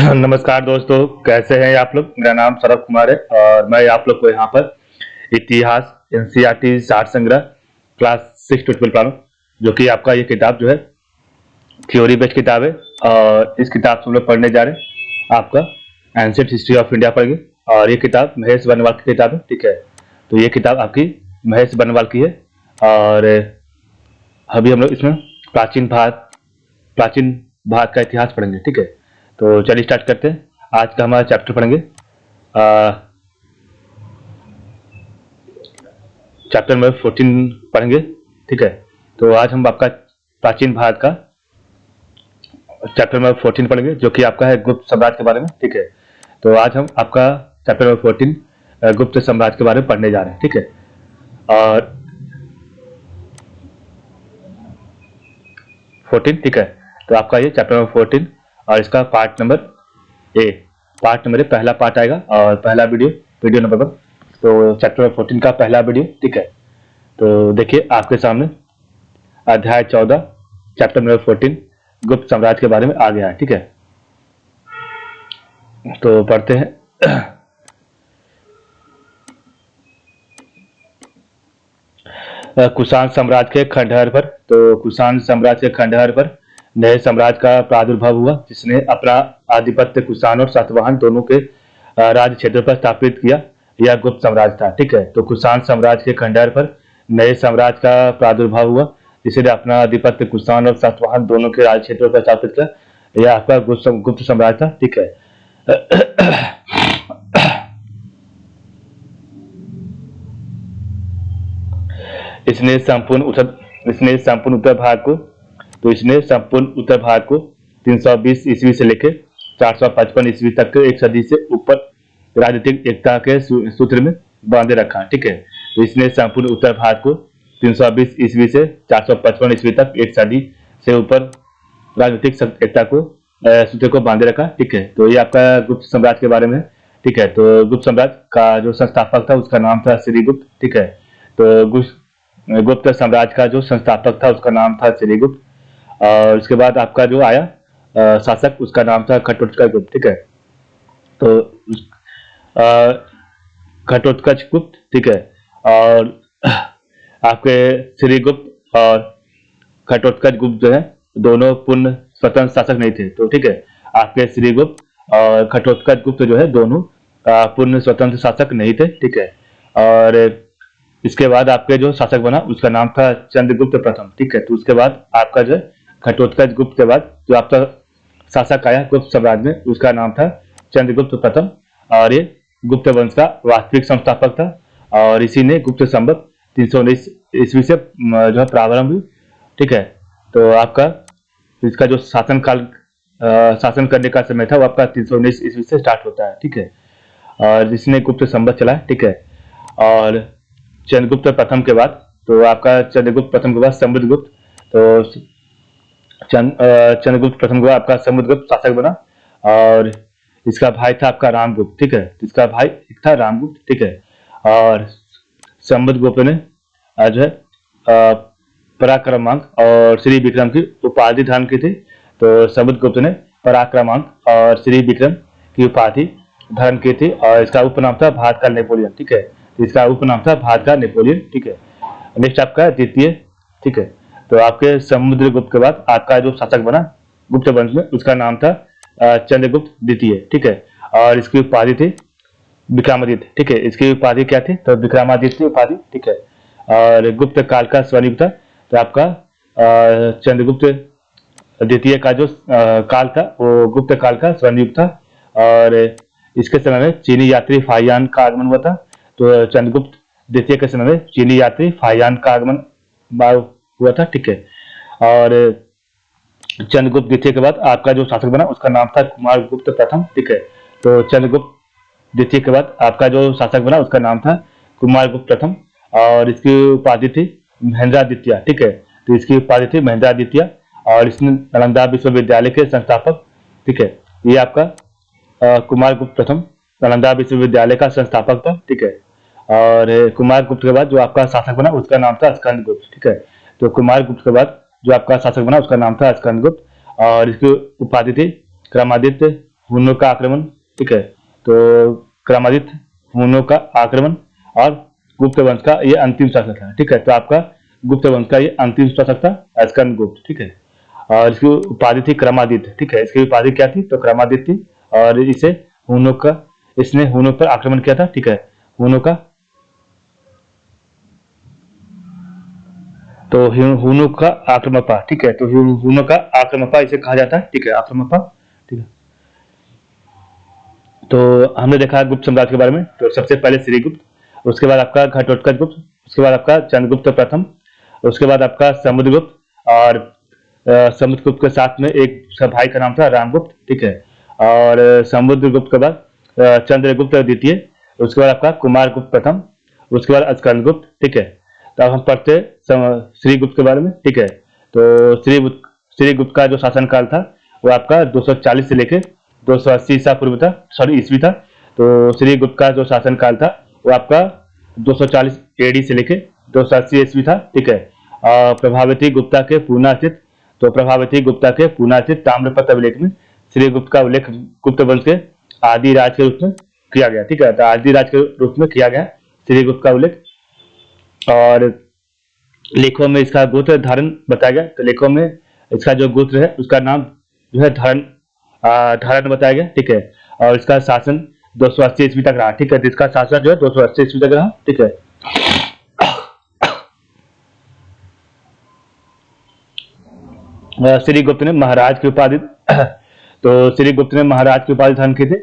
नमस्कार दोस्तों, कैसे हैं आप लोग। मेरा नाम सरब कुमार है और मैं आप लोग को यहाँ पर इतिहास एनसीईआरटी सार संग्रह क्लास 6 टू 12 पढ़ा रहा हूँ, जो कि आपका ये किताब जो है थ्योरी बेस्ड किताब है। और इस किताब से हम लोग पढ़ने जा रहे हैं आपका एंशिएंट हिस्ट्री ऑफ इंडिया पढ़ेंगे। और ये किताब महेश बनवाल की किताब है, ठीक है। तो ये किताब आपकी महेश बनवाल की है। और अभी हम लोग इसमें प्राचीन भारत का इतिहास पढ़ेंगे, ठीक है। तो चलिए स्टार्ट करते हैं। आज का हमारा चैप्टर पढ़ेंगे चैप्टर नंबर 14 पढ़ेंगे, ठीक है। तो आज हम आपका प्राचीन भारत का चैप्टर नंबर 14 पढ़ेंगे, जो कि आपका है गुप्त साम्राज्य के बारे में, ठीक है। तो आज हम आपका चैप्टर नंबर 14 गुप्त साम्राज्य के बारे में पढ़ने जा रहे हैं, ठीक है। और 14, ठीक है। तो आपका ये चैप्टर नंबर 14 और इसका पार्ट नंबर ए पहला पार्ट आएगा और पहला वीडियो नंबर 1। तो चैप्टर नंबर 14 का पहला वीडियो, ठीक है। तो देखिए आपके सामने अध्याय 14 चैप्टर नंबर 14 गुप्त साम्राज्य के बारे में आ गया है, ठीक है। तो पढ़ते हैं। कुषाण साम्राज्य के खंडहर पर। तो कुषाण साम्राज्य के खंडहर पर नए साम्राज्य का प्रादुर्भाव हुआ, जिसने अपना आधिपत्य कुषाण और सातवाहन दोनों के राज्य क्षेत्र पर स्थापित किया। यह गुप्त साम्राज्य था, ठीक है। तो कुषाण साम्राज्य के खंडहर पर नए साम्राज्य का प्रादुर्भाव हुआ, जिसने अपना आधिपत्य कुषाण और सातवाहन दोनों के राज्य क्षेत्रों पर स्थापित किया। यह आपका गुप्त साम्राज्य था, ठीक है। इसने संपूर्ण उत्तर भारत को 320 ईस्वी से लेकर 455 ईस्वी तक एक सदी से ऊपर राजनीतिक एकता के सूत्र में बांधे रखा, ठीक है। तो इसने संपूर्ण उत्तर भारत को 320 ईस्वी से 455 ईस्वी तक एक सदी से ऊपर राजनीतिक एकता को सूत्र को बांधे रखा, ठीक है। तो ये आपका गुप्त साम्राज्य के बारे में, ठीक है। तो गुप्त साम्राज्य का जो संस्थापक था उसका नाम था श्रीगुप्त, ठीक है। तो गुप्त साम्राज्य का जो संस्थापक था उसका नाम था श्रीगुप्त। और उसके बाद आपका जो आया शासक, उसका नाम था घटोत्कच गुप्त, ठीक है। तो घटोत्कच गुप्त, ठीक है। और आपके श्रीगुप्त और घटोत्कच गुप्त जो है दोनों पूर्ण स्वतंत्र शासक नहीं थे, तो ठीक है। आपके श्रीगुप्त और घटोत्कच गुप्त जो है दोनों पूर्ण स्वतंत्र शासक नहीं थे, ठीक है। और इसके बाद आपके जो शासक बना उसका नाम था चंद्रगुप्त प्रथम, ठीक है। तो उसके बाद आपका जो घटोत्कच गुप्त के बाद जो आपका शासक आया गुप्त साम्राज्य में उसका नाम था चंद्रगुप्त प्रथम। और ये गुप्त वंश का वास्तविक संस्थापक था। और इसी ने गुप्त संवत 319 ईस्वी से जो है प्रारंभ हुई, ठीक है। तो आपका इसका जो शासन करने का समय था वो आपका 319 ईस्वी से स्टार्ट होता है, ठीक है। और जिसने गुप्त संवत चला, ठीक है। और चंद्रगुप्त प्रथम के बाद तो आपका चंद्रगुप्त प्रथम के बाद समुद्रगुप्त। तो चंद्रगुप्त प्रथम के बाद आपका समुद्रगुप्त शासक बना। और इसका भाई था आपका रामगुप्त, ठीक है। इसका भाई एक था रामगुप्त, ठीक है। और समुद्रगुप्त ने जो है पराक्रमांक और श्री विक्रम की उपाधि धारण की थी। तो समुद्रगुप्त ने पराक्रमांक और श्री विक्रम की उपाधि धारण की थी। और इसका उपनाम था भारत का नेपोलियन, ठीक है। इसका उपनाम था भारत का नेपोलियन, ठीक है। नेक्स्ट आपका द्वितीय, ठीक है। तो आपके समुद्रगुप्त के बाद आपका जो शासक बना गुप्त वंश में उसका नाम था चंद्रगुप्त द्वितीय, ठीक है। और इसकी उपाधि थी विक्रमादित्य, ठीक है। इसकी उपाधि क्या थी? तो विक्रमादित्य उपाधि, ठीक है। और गुप्त काल का स्वर्णयुग था। तो आपका चंद्रगुप्त द्वितीय का जो काल था वो गुप्त काल का स्वर्णयुग था। और इसके समय में चीनी यात्री फाहियान का आगमन हुआ था। तो चंद्रगुप्त द्वितीय के समय में चीनी यात्री फाहियान का आगमन हुआ था, ठीक है। और चंद्रगुप्त द्वितीय के बाद आपका जो शासक बना उसका नाम था कुमारगुप्त प्रथम, ठीक है। तो चंद्रगुप्त द्वितीय के बाद आपका जो शासक बना उसका नाम था कुमारगुप्त प्रथम। और इसकी उपाधि थी महेंद्रादित्य, ठीक है। तो इसकी उपाधि थी महेंद्रादित्य। और इसने नालंदा विश्वविद्यालय के संस्थापक, ठीक है। ये आपका कुमारगुप्त प्रथम नालंदा विश्वविद्यालय का संस्थापक था, ठीक है। और कुमारगुप्त के बाद जो आपका शासक बना उसका नाम था स्कंदगुप्त, ठीक है। तो कुमारगुप्त के बाद जो आपका शासक बना उसका नाम था स्कंदगुप्त। और इसकी उपाधि थी क्रमादित्य, हुनों का आक्रमण, ठीक है, तो क्रमादित्य, हुनों का आक्रमण और गुप्त वंश का ये अंतिम शासक था, ठीक है। तो आपका गुप्त वंश का ये अंतिम शासक था स्कंदगुप्त, ठीक है। और इसकी उपाधि थी क्रमादित्य, ठीक है। इसकी उपाधि क्या थी? तो क्रमादित्य थी। और इसे हुनों का इसने हुनों पर आक्रमण किया था, ठीक है। हुनों का तो हुनों का आक्रमणपा, ठीक है। तो हुनों का आक्रमणपा इसे कहा जाता है, ठीक है, आक्रमणपा, ठीक है। तो हमने देखा गुप्त साम्राज्य के बारे में। तो सबसे पहले श्रीगुप्त, उसके बाद आपका घटोत्कच गुप्त, उसके बाद आपका चंद्रगुप्त प्रथम, उसके बाद आपका समुद्रगुप्त और समुद्रगुप्त के साथ में एक भाई का नाम था रामगुप्त, ठीक है। और समुद्रगुप्त के बाद चंद्रगुप्त द्वितीय, उसके बाद आपका कुमारगुप्त प्रथम, उसके बाद स्कंदगुप्त, ठीक है। तो अब हम पढ़ते हैं श्रीगुप्त के बारे में, ठीक है। तो श्रीगुप्त का जो शासनकाल था वो आपका 240 से लेके 280 ईसा पूर्व था, सॉरी ईस्वी था। तो श्रीगुप्त का जो शासनकाल था वो आपका 240 एडी से लेके 280 ईस्वी था, ठीक है। प्रभावती गुप्ता के पूना स्थित तो प्रभावती गुप्ता के पूना स्थित ताम्रपत्र अभिलेख में श्रीगुप्त का उल्लेख गुप्त वंश के आदि राज के रूप में किया गया, ठीक है। तो आदि राज के रूप में किया गया श्रीगुप्त का उल्लेख। और लेखों में इसका गोत्र धारण बताया गया। तो लेखों में इसका जो गोत्र है उसका नाम जो है धारण धारण बताया गया, ठीक है। और इसका शासन 280 ईस्वी तक रहा, ठीक है। तो इसका शासन जो है 280 ईस्वी तक रहा, ठीक है। श्रीगुप्त ने महाराज की उपाधि तो श्रीगुप्त ने महाराज की उपाधि धारण की थी।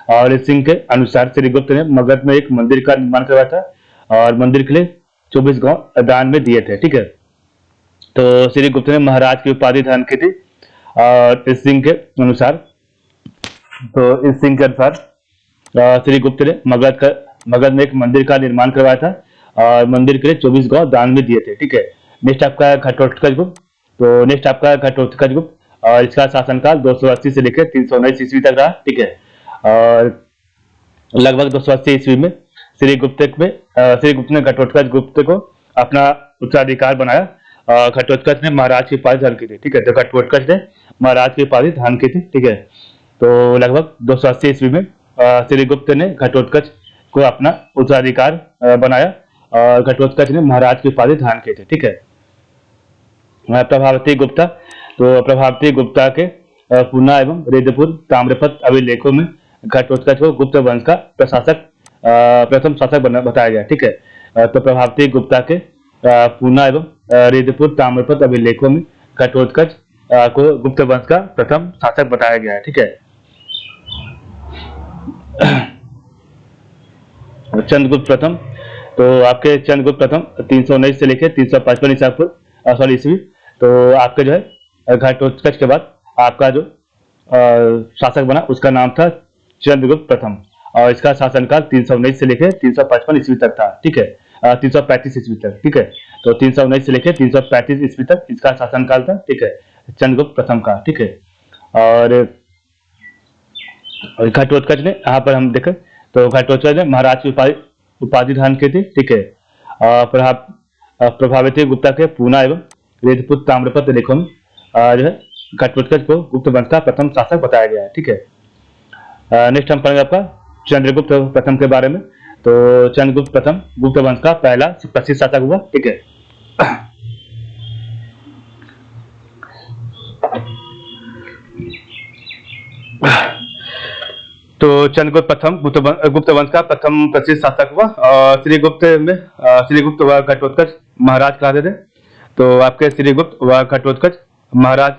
और इस सिंह के अनुसार श्रीगुप्त ने मगध में एक मंदिर का निर्माण करवाया था और मंदिर के लिए 24 गांव दान में दिए थे, ठीक है। तो श्रीगुप्त ने महाराज की उपाधि धारण की थी। और इस सिंह के अनुसार श्रीगुप्त ने मगध में एक मंदिर का निर्माण करवाया था और मंदिर के लिए 24 गांव दान में दिए थे, ठीक है। नेक्स्ट आपका घटोत्कच गुप्त। तो नेक्स्ट आपका घटोत्कच गुप्त और इसका शासनकाल 280 से लेकर 319 ईस्वी तक रहा, ठीक है। और लगभग 280 ईस्वी में श्रीगुप्त ने घटोत्कच गुप्त को अपना उत्तराधिकार बनाया। घटोत्कच ने महाराज की उपाधि धारण की थी, ठीक है। तो घटोत्कच ने महाराज की उपाधि धारण की थी, ठीक है। तो लगभग 280 ईस्वी में श्रीगुप्त ने घटोत्कच को अपना उत्तराधिकार बनाया और घटोत्कच ने महाराज की उपाधि धारण की थी, ठीक है। प्रभावती गुप्ता तो प्रभावती गुप्ता के पूना एवं रेदपुर ताम्रपत्र अभिलेखों में घटोत्कच को गुप्त वंश का प्रथम शासक बताया गया, ठीक है। तो प्रभावती गुप्ता के पूना एवं रेदपुर ताम्रपत्र अभिलेखों में घटोत्कच को गुप्त वंश का प्रथम शासक बताया गया है, ठीक है। चंद्रगुप्त प्रथम तो आपके चंद्रगुप्त प्रथम 319 से लेकर 355 ईसा पूर्व सॉरी ईस्वी। तो आपके जो है घटोत्कच के बाद आपका जो शासक बना उसका नाम था चंद्रगुप्त प्रथम और इसका शासनकाल 319 से लेकर 355 ईस्वी तक था, ठीक है। 335 ईस्वी तक, ठीक है। तो 319 से लेकर 335 ईस्वी तक इसका शासनकाल था, ठीक है, चंद्रगुप्त प्रथम का, ठीक है। और घटोत्कच ने यहाँ पर हम देखें तो घटोत्कच ने महाराज की उपाधि धारण की थी, ठीक है। प्रभावती गुप्ता के पूना एवं रेदपुर ताम्रपत्र लेखों में जो है घटोत्कच को गुप्त वंश का प्रथम शासक बताया गया है, ठीक है। नेक्स्ट हम पढ़ेंगे आपका चंद्रगुप्त प्रथम के बारे में। तो चंद्रगुप्त प्रथम गुप्त वंश का पहला प्रसिद्ध शासक हुआ, ठीक है। तो चंद्रगुप्त प्रथम गुप्त वंश का प्रथम प्रसिद्ध शासक हुआ और श्रीगुप्त व घटोत्कच महाराज कहलाते थे। तो आपके श्रीगुप्त व घटोत्कच महाराज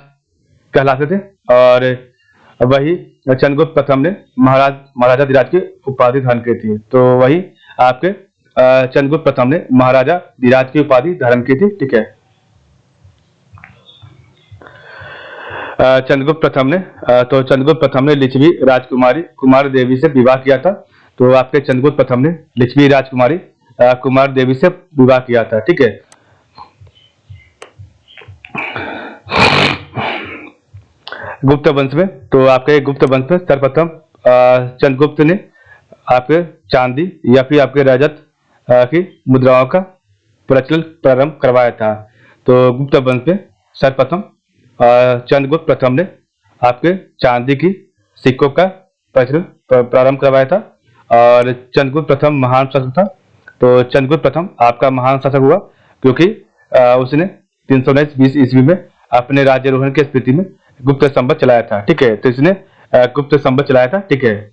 कहलाते थे और वही चंद्रगुप्त प्रथम ने महाराजा धीराज की उपाधि धारण की थी। तो वही आपके चंद्रगुप्त प्रथम ने महाराजा धीराज की उपाधि धारण की थी, ठीक है। चंद्रगुप्त प्रथम ने लिच्छवी राजकुमारी कुमार देवी से विवाह किया था। तो आपके चंद्रगुप्त प्रथम ने लिच्छवी राजकुमारी कुमार देवी से विवाह किया था, ठीक है। गुप्त वंश में तो आपके गुप्त वंश में सर्वप्रथम चंद्रगुप्त ने आपके चांदी या फिर आपके रजत की मुद्राओं का प्रचलन प्रारंभ करवाया था। तो गुप्त वंश में सर्वप्रथम चंद्रगुप्त प्रथम ने आपके चांदी की सिक्कों का प्रचलन प्रारंभ करवाया था। और चंद्रगुप्त प्रथम महान शासक था। तो चंद्रगुप्त प्रथम आपका महान शासक हुआ क्योंकि उसने 319 ईस्वी में अपने राज्यारोहण की स्थिति में गुप्त संवत चलाया था। ठीक है, तो इसने गुप्त संवत चलाया था। ठीक है,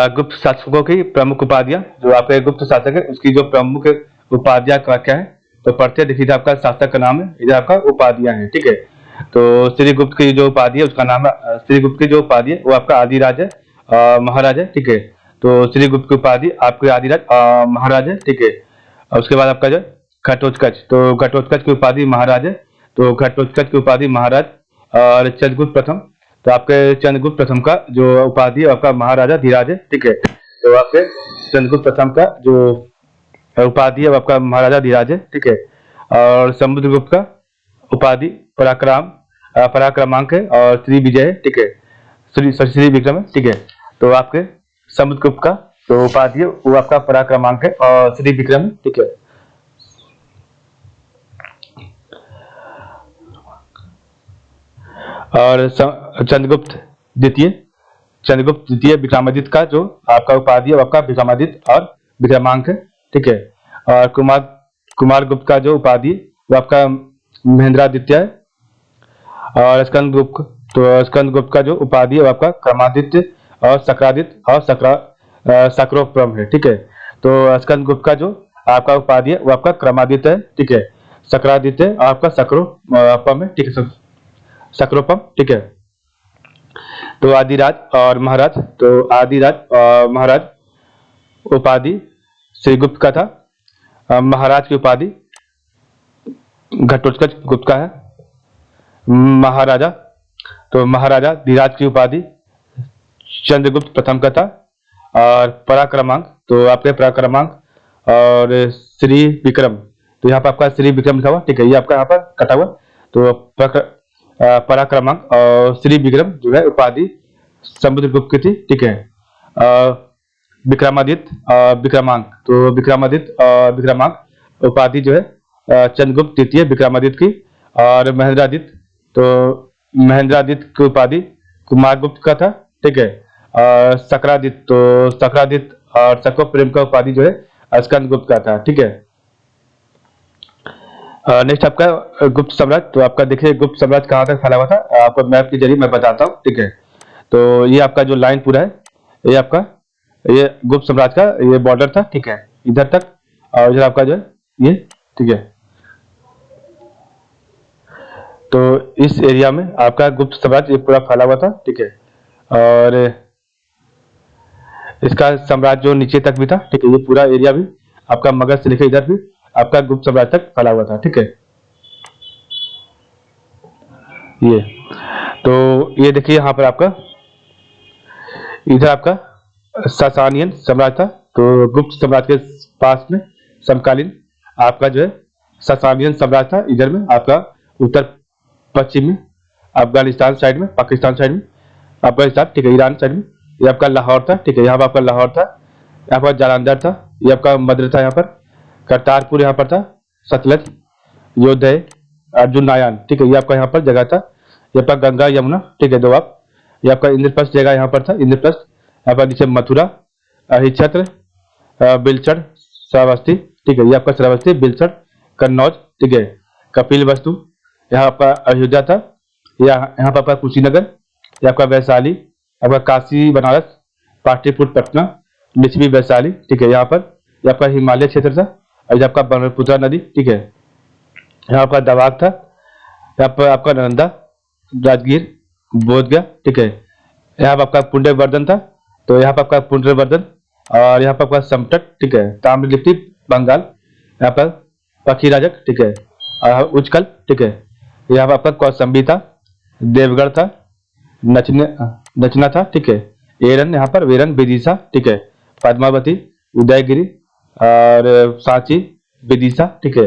गुप्त शासकों की प्रमुख उपाधियां, जो आपके गुप्त शासक है उसकी जो प्रमुख उपाधियां क्या है, तो पढ़ते देखिए आपका शासक का नाम है, इधर आपका उपाधियां है। ठीक है, तो श्री गुप्त की जो उपाधि है उसका नाम है, श्री गुप्त की जो उपाधि है वो आपका आदिराज है, महाराज है। ठीक है, तो श्री गुप्त की उपाधि आपके आदिराज महाराज है। ठीक है, और उसके बाद आपका जो घटोत्कच, तो घटोत्कच की उपाधि महाराज है, तो घटोत्कच की उपाधि महाराज। और चंद्रगुप्त प्रथम, तो आपके चंद्रगुप्त प्रथम का जो उपाधि है आपका महाराजा धीराज है। ठीक है, तो आपके चंद्रगुप्त प्रथम का जो उपाधि है वो आपका महाराजा धीराज है। ठीक है, और समुद्रगुप्त का उपाधि पराक्रमांक है और श्री विजय है। ठीक है, श्री विक्रम है। ठीक है, तो आपके समुद्रगुप्त का जो उपाधि है वो आपका पराक्रमांक है और श्री विक्रम है। ठीक है, और चंद्रगुप्त द्वितीय विक्रमादित्य का जो आपका उपाधि है वो आपका विक्रमादित्य और विक्रमांक है। ठीक है, और कुमार गुप्त का जो उपाधि वो आपका महेंद्रादित्य है। और स्कंदगुप्त का जो उपाधि है वो आपका क्रमादित्य और सक्रादित्य और सक्रोपम है। ठीक है, तो स्कंदगुप्त का जो आपका उपाधि है वो आपका क्रमादित्य है। ठीक है, सक्रादित्य आपका सक्रोपम है। ठीक है, सक्रोपम। ठीक है, तो आदिराज और महाराज, तो आदिराज और महाराज उपाधि श्रीगुप्त का था। महाराज की उपाधि घटोत्कच गुप्त का है। महाराजा, तो महाराजा धीराज की उपाधि चंद्रगुप्त प्रथम का था। और पराक्रमांक, तो आपके पराक्रमांक और श्री विक्रम, तो यहाँ पर आपका श्री विक्रम लिखा हुआ। ठीक है, ये आपका यहाँ पर कटा हुआ, तो पराक्रमांक और श्री विक्रम जो है उपाधि समुद्रगुप्त की थी। ठीक है, विक्रमादित्य और विक्रमांक, तो विक्रमादित्य और विक्रमांक उपाधि जो है चंद्रगुप्त द्वितीय विक्रमादित्य की। और महेंद्रादित्य, तो महेंद्रादित्य की उपाधि कुमारगुप्त का था। ठीक है, और सक्रादित्य, तो सक्रादित्य और सक्रोप्रेम का उपाधि जो है स्कंदगुप्त का था। ठीक है, नेक्स्ट आपका गुप्त साम्राज्य, तो आपका देखिए गुप्त साम्राज्य कहाँ तक फैला हुआ था, आपको मैप के जरिए मैं बताता हूँ। ठीक है, तो ये आपका जो लाइन पूरा है ये आपका ये गुप्त साम्राज्य का ये बॉर्डर था। ठीक है, इधर तक, और इधर आपका जो है ये। ठीक है, तो इस एरिया में आपका गुप्त साम्राज्य ये पूरा फैला हुआ था। ठीक है, और इसका साम्राज्य जो नीचे तक भी था। ठीक है, ये पूरा एरिया भी आपका मगध से लेकर इधर भी आपका गुप्त साम्राज्य तक फैला हुआ था। ठीक है, ये तो ये देखिए यहाँ पर आपका इधर आपका सासानियन साम्राज्य था। तो गुप्त साम्राज्य के पास में समकालीन आपका जो है सासानियन साम्राज्य था। इधर में आपका उत्तर पश्चिम में अफगानिस्तान साइड में, पाकिस्तान साइड में अफगानिस्तान, ठीक है, ईरान साइड में ये आपका लाहौर था। ठीक है, यहाँ पर आपका लाहौर था, यहाँ पर जालंधर था, ये आपका मद्र था, यहाँ पर करतारपुर यहाँ पर था, सतलज, योधय, अर्जुन नायान। ठीक है, ये आपका यहाँ पर जगह था, ये आपका गंगा यमुना। ठीक है, दोआब, ये आपका इंद्रप्रस्थ जगह यहाँ पर था, इंद्रप्रस्थ। यहाँ पर नीचे मथुरा, अहिछत्र, बिलचड़, श्रावस्ती। ठीक है, ये आपका श्रावस्ती, बिलचड़, कन्नौज। ठीक है, कपिल वस्तु, यहाँ आपका अयोध्या था, यहाँ पर आपका कुशीनगर, ये आपका वैशाली, आपका काशी बनारस, पाटलिपुत्र पटना, लिच्छवी वैशाली। ठीक है, यहाँ पर ये आपका हिमालय क्षेत्र था, और ये आपका ब्रह्मपुत्र नदी। ठीक है, यहाँ आपका दवाब था, यहाँ पर आपका नालंदा, राजगीर, बोधगया। ठीक है, यहाँ पर आपका पुंड्रवर्धन था, तो यहाँ पर आपका पुंड्रवर्धन, और यहाँ पर आपका समतट। ठीक है, ताम्रलिप्ति, बंगाल, यहाँ पर पखीराजक। ठीक है, और उच्चकल। ठीक है, यहाँ पर आपका कौसंबी था, देवगढ़ था, नचना था। ठीक है, एरन, यहाँ पर वेरन, विदिशा। ठीक है, पद्मावती, उदयगिरी और सांची, विदिशा। ठीक है,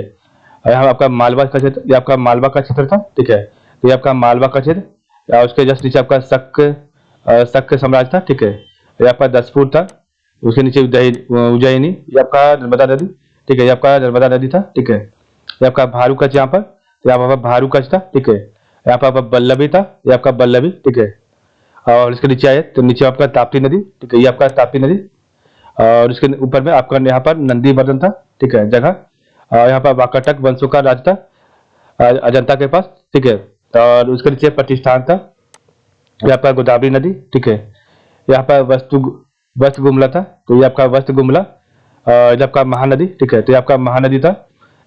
यहाँ आपका मालवा का क्षेत्र, ये आपका मालवा का क्षेत्र था। ठीक है, तो ये आपका मालवा का क्षेत्र, और उसके जस्ट नीचे आपका शक साम्राज्य था। ठीक है, ये आपका दसपुर था, उसके नीचे उज्जैनी, ये आपका नर्मदा नदी। ठीक है, ये आपका नर्मदा नदी था। ठीक है, ये आपका भारूकच यहाँ पर, तो यहाँ पर भारूकच था। ठीक है, यहाँ पर आपका बल्लभी था, ये आपका बल्लभी, ठीक है। और इसके नीचे आए तो नीचे आपका ताप्ती नदी, ठीक है, ये आपका ताप्ती नदी। और इसके ऊपर में आपका यहाँ पर नंदी वर्धन था, ठीक है, जगह। और यहाँ पर वाकाटक वंशों का राज था अजंता के पास, ठीक है। और उसके नीचे प्रतिष्ठान था, यहाँ पर गोदावरी नदी, ठीक है। यहाँ पर वस्तु गुमला था, तो ये आपका वस्तु गुमला। ये आपका महानदी, ठीक है, तो ये आपका महानदी था।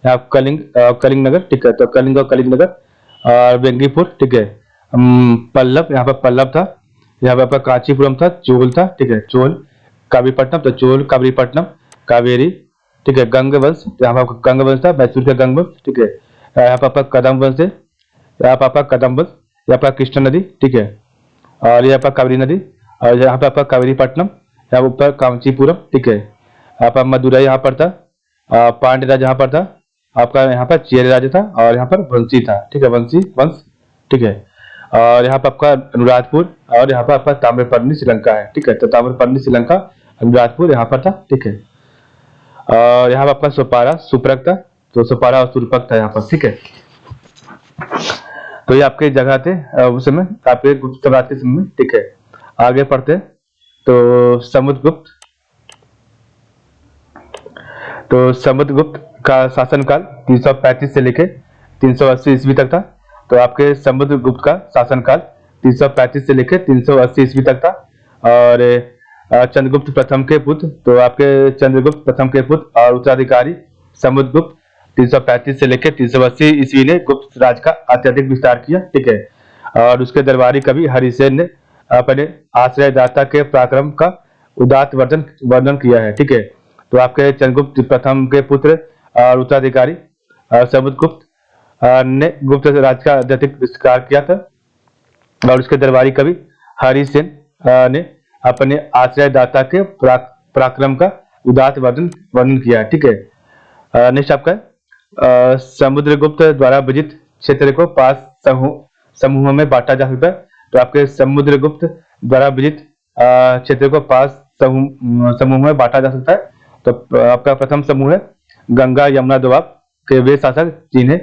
यहाँ कलिंग नगर, ठीक है, तो कलिंग और कलिंग नगर। और वेंगीपुर, ठीक है। पल्लव, यहाँ पर पल्लव था। यहाँ पर आपका कांचीपुरम था, चोल था, ठीक है, चोल। काबीपट्टनम, तो चोल काबीपट्टनम, कावेरी, ठीक है। गंग वंश, तो यहाँ पर गंग वंश था, मैसूर का गंग वंश, ठीक है। यहाँ पर आपका कदम वंश है, यहाँ पर आपका कदम वंश। यहाँ पर कृष्ण नदी, ठीक है। और यहाँ पर कावेरी नदी। और यहाँ पर आपका कावेरी पट्टनम, यहाँ ऊपर कांचीपुरम, ठीक है। यहाँ पर मदुरई यहाँ पर था। पांड्य राज यहाँ पर था। आपका यहाँ पर चेर राज्य था। और यहाँ पर वंशी था, ठीक है, वंशी वंश, ठीक है। और यहाँ पर आपका अनुराधपुर। और यहाँ पर आपका ताम्रपर्णी श्रीलंका है, ठीक है, तो ताम्रपर्णी श्रीलंका अनुराधपुर यहाँ पर था, ठीक है। और यहाँ पर आपका सोपारा सुप्रक था, तो सोपारा और सुरपक था यहाँ पर, ठीक है। तो ये आपके जगह थे उस समय, आपके गुप्त साम्राज्य के समय में, ठीक है। आगे पढ़ते हैं। तो समुद्रगुप्त, तो समुद्रगुप्त का शासनकाल 335 से लेके 380 ईस्वी तक था। तो आपके समुद्रगुप्त का शासनकाल 335 से लेके 380 ईस्वी तक था। और चंद्रगुप्त प्रथम के पुत्र, तो आपके चंद्रगुप्त प्रथम के पुत्र और उत्तराधिकारी समुद्रगुप्त 335 से लेकर 380 ईस्वी ने गुप्त राज का अत्यधिक विस्तार किया, ठीक है। और उसके दरबारी कवि हरिसेन ने अपने आश्रयदाता के पराक्रम का उदात्त वर्णन किया है, ठीक है। तो आपके चंद्रगुप्त प्रथम के पुत्र और उत्तराधिकारी समुद्रगुप्त ने गुप्त राज का अत्यधिक विस्तार किया था। और उसके दरबारी कवि हरिसेन ने अपने आश्रयदाता के पराक्रम का उदात्त वर्णन किया है, ठीक है। नेक्स्ट आपका समुद्रगुप्त द्वारा विजित क्षेत्र को 5 समूहों में बांटा जा सकता है। तो आपके समुद्रगुप्त द्वारा विजित क्षेत्र को 5 समूह में बांटा जा सकता है। तो आपका प्रथम समूह है गंगा यमुना दोआब के वे शासक जिन्हें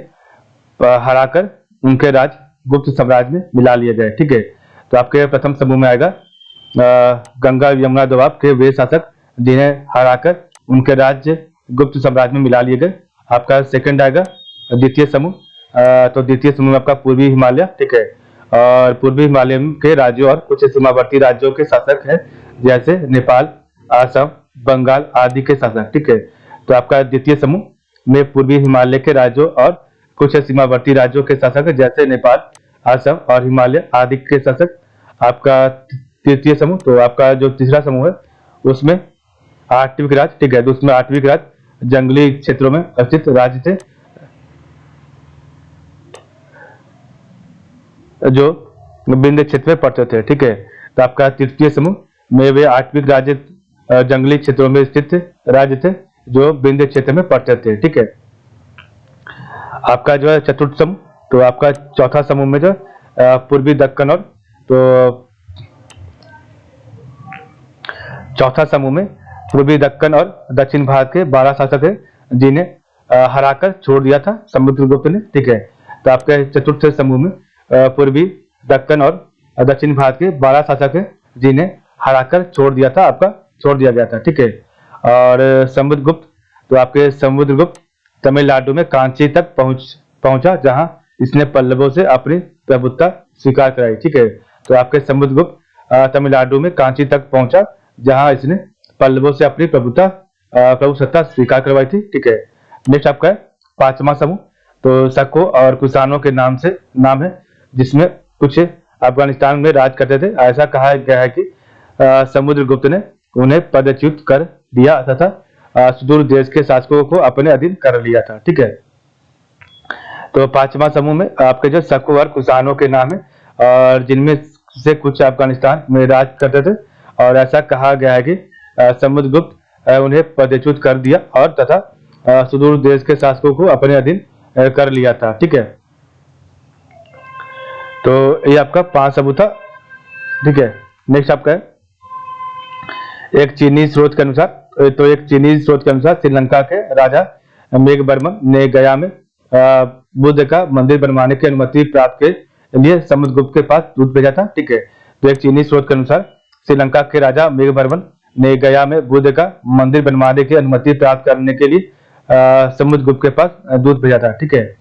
हराकर उनके राज गुप्त साम्राज्य में मिला लिया जाए, ठीक है। तो आपके प्रथम समूह में आएगा गंगा यमुना दोआब के वे शासक जिन्हें हराकर उनके राज्य गुप्त साम्राज्य में मिला लिए गए। आपका सेकंड आएगा द्वितीय समूह। तो द्वितीय समूह में आपका पूर्वी हिमालय, ठीक है। और पूर्वी हिमालय के राज्यों और कुछ सीमावर्ती राज्यों के शासक हैं, जैसे नेपाल, असम, बंगाल आदि के शासक, ठीक है। तो आपका द्वितीय समूह में पूर्वी हिमालय के राज्यों और कुछ सीमावर्ती राज्यों के शासक हैं, जैसे नेपाल, असम और हिमालय आदि के शासक। आपका तृतीय समूह, तो आपका जो तीसरा समूह है उसमें आठवीं राज, ठीक है। तो उसमें आठवीं राज जंगली क्षेत्रों में स्थित राज्य थे, जो विंध्य क्षेत्र में पड़ते थे, ठीक है। तो आपका तृतीय समूह में वे आठवीं राज्य जंगली क्षेत्रों में स्थित राज्य थे, जो विंध्य क्षेत्र में पड़ते थे, ठीक है। आपका जो है चतुर्थ समूह, तो आपका चौथा समूह में जो पूर्वी दक्कन और तो चौथा समूह में पूर्वी दक्कन और दक्षिण भारत के 12 शासक हैं, जिन्हें हराकर छोड़ दिया था समुद्रगुप्त ने, ठीक है। तो आपके चतुर्थ समूह में पूर्वी दक्कन और दक्षिण भारत के 12 शासक हैं, जिन्हें हराकर छोड़ दिया गया था, ठीक है। और समुद्रगुप्त, तो आपके समुद्रगुप्त तमिलनाडु में कांची तक पहुंचा, जहां इसने पल्लवों से अपनी प्रभुत्ता स्वीकार कराई, ठीक है। तो आपके समुद्रगुप्त तमिलनाडु में कांची तक पहुंचा, जहां इसने पल्लवों से अपनी प्रभुसत्ता स्वीकार करवाई थी, ठीक है। नेक्स्ट आपका है पांचवा समूह, तो शको और कुषाणों के नाम है, जिसमें कुछ अफगानिस्तान में राज करते थे। ऐसा कहा गया है कि समुद्रगुप्त ने उन्हें पदच्युत कर दिया तथा सुदूर देश के शासकों को अपने अधीन कर लिया था, ठीक है। तो पांचवा समूह में आपके जो शको और कुषाणों के नाम है, और जिनमें से कुछ अफगानिस्तान में राज करते थे। और ऐसा कहा गया है कि समुद्रगुप्त उन्हें पदच्युत कर दिया और तथा सुदूर देश के शासकों को अपने अधीन कर लिया था, ठीक है। तो ये आपका 5 समूह था, ठीक है। नेक्स्ट आपका है एक चीनी स्रोत के अनुसार श्रीलंका के राजा मेघवर्मन ने गया में बुद्ध का मंदिर बनवाने की अनुमति प्राप्त के लिए समुद्रगुप्त के पास दूत भेजा था। ठीक है, तो एक चीनी स्रोत के अनुसार श्रीलंका के राजा मेघवर्मन ने गया में बुद्ध का मंदिर बनवाने की अनुमति प्राप्त करने के लिए समुद्रगुप्त के पास दूत भेजा था। ठीक है,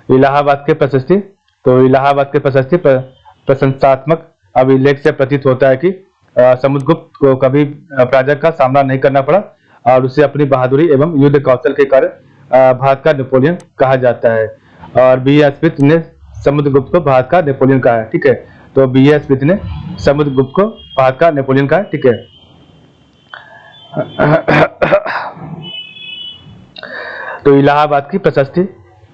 इलाहाबाद के प्रशस्ति, तो इलाहाबाद के प्रशस्ति प्रशंसात्मक अभिलेख से प्रतीत होता है कि समुद्रगुप्त को कभी पराजय का सामना नहीं करना पड़ा और उसे अपनी बहादुरी एवं युद्ध कौशल के कारण भारत का नेपोलियन कहा जाता है। और बी ए स्मिथ ने समुद्रगुप्त को भारत का नेपोलियन कहा है। ठीक है, तो बी ए स्मिथ ने समुद्रगुप्त को भारत का नेपोलियन कहा है। ठीक है, तो इलाहाबाद की प्रशस्ति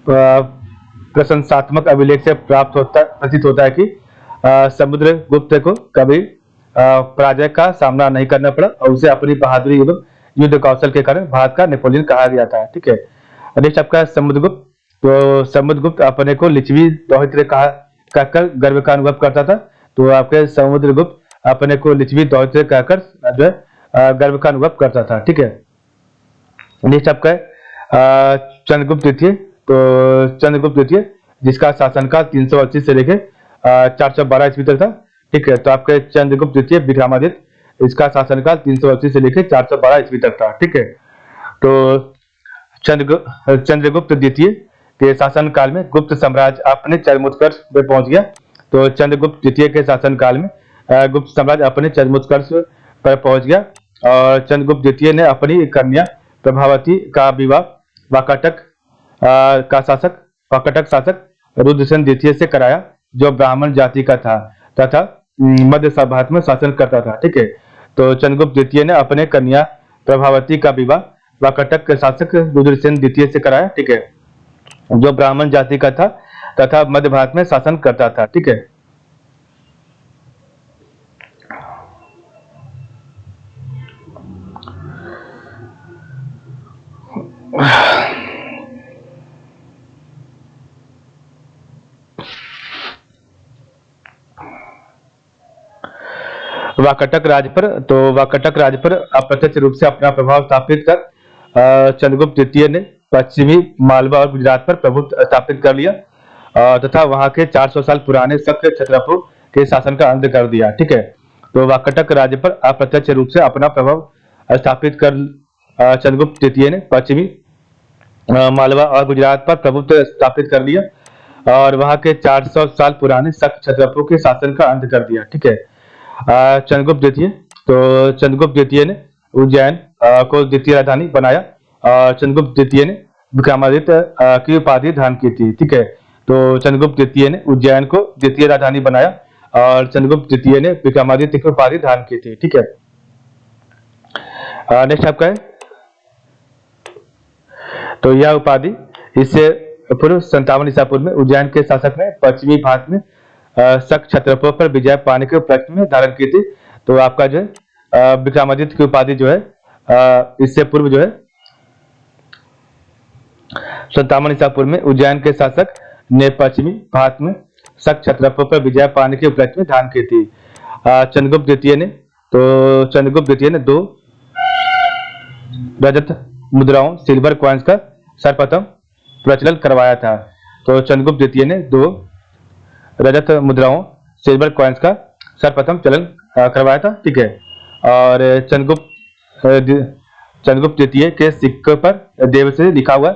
प्रशंसात्मक अभिलेख से प्रतीत होता है कि समुद्रगुप्त को कभी पराजय का सामना नहीं करना पड़ा और उसे अपनी बहादुरी एवं युद्ध कौशल के कारण भारत का नेपोलियन कहा गया था। ठीक है, नेक्स्ट आपका समुद्रगुप्त, तो समुद्रगुप्त अपने को लिच्छवी दौहित्र कहकर गर्व का अनुभव करता था। तो आपके समुद्रगुप्त अपने को लिच्छवी दौहित्र कहकर जो है गर्व का अनुभव करता था। ठीक है, नेक्स्ट आपका है चंद्रगुप्त द्वितीय, तो चंद्रगुप्त द्वितीय जिसका शासनकाल 380 से लेकर 412 ईस्वी तक था। ठीक है, तो आपके चंद्रगुप्त द्वितीय विक्रमादित्य, इसका शासनकाल 380 से लेकर 412 ईस्वी तक था। ठीक है, तो चंद्रगुप्त द्वितीय के शासनकाल में गुप्त साम्राज्य अपने चरमोत्कर्ष पे पहुंच गया। तो चंद्रगुप्त द्वितीय के शासनकाल में गुप्त साम्राज्य अपने चरमोत्कर्ष पर पहुंच गया और चंद्रगुप्त द्वितीय ने अपनी कन्या प्रभावती का विवाह वाकाटक शासक रुद्रसेन द्वितीय से कराया, जो ब्राह्मण जाति का था तथा मध्य भारत में शासन करता था। ठीक है, तो चंद्रगुप्त द्वितीय ने अपने कन्या प्रभावती का विवाह वाकाटक के शासक रुद्रसेन द्वितीय से कराया। ठीक है, जो ब्राह्मण जाति का था तथा मध्य भारत में शासन करता था। ठीक है, वाकाटक राज पर, तो वाकाटक राज पर अप्रत्यक्ष रूप से अपना प्रभाव स्थापित कर चंद्रगुप्त द्वितीय ने पश्चिमी मालवा और गुजरात पर प्रभुत्व स्थापित कर लिया तथा वहां के 400 साल पुराने शक क्षत्रपों के शासन का अंत कर दिया। ठीक है, तो वाकाटक राज्य पर अप्रत्यक्ष रूप से अपना प्रभाव स्थापित कर चंद्रगुप्त द्वितीय ने पश्चिमी मालवा और गुजरात पर प्रभुत्व स्थापित कर लिया और वहां के 400 साल पुराने शक क्षत्रपों के शासन का अंत कर दिया। ठीक है, चंद्रगुप्त द्वितीय, तो चंद्रगुप्त द्वितीय ने उज्जैन को द्वितीय राजधानी बनाया और चंद्रगुप्त द्वितीय ने विक्रमादित्य की उपाधि धारण की थी। ठीक है, तो चंद्रगुप्त द्वितीय ने उज्जैन को द्वितीय राजधानी बनाया और चंद्रगुप्त द्वितीय ने विक्रमादित्य की उपाधि धारण की थी। ठीक है, नेक्स्ट आपका है, तो यह उपाधि इससे पूर्व 57 ईसा पूर्व में उज्जैन के शासक ने पश्चिमी भारत में शक क्षत्रपों पर विजय पाने के उपलक्ष्य में धारण की थी। तो आपका जो है विक्रमादित्य की उपाधि जो है इससे पूर्व जो है 57 ईसा पूर्व में उज्जैन के शासक ने पश्चिमी भारत में शक क्षत्रपों पर विजय पाने के उपलक्ष्य में धारण की थी। चंद्रगुप्त द्वितीय ने, तो चंद्रगुप्त द्वितीय ने 2 रजत मुद्राओं सिल्वर कॉइन्स का सर्वप्रथम प्रचलन करवाया था। तो चंद्रगुप्त द्वितीय ने 2 रजत मुद्राओं सिल्वर कॉइन्स का सर्वप्रथम चलन करवाया था। ठीक है, और चंद्रगुप्त द्वितीय के सिक्के पर देव से लिखा हुआ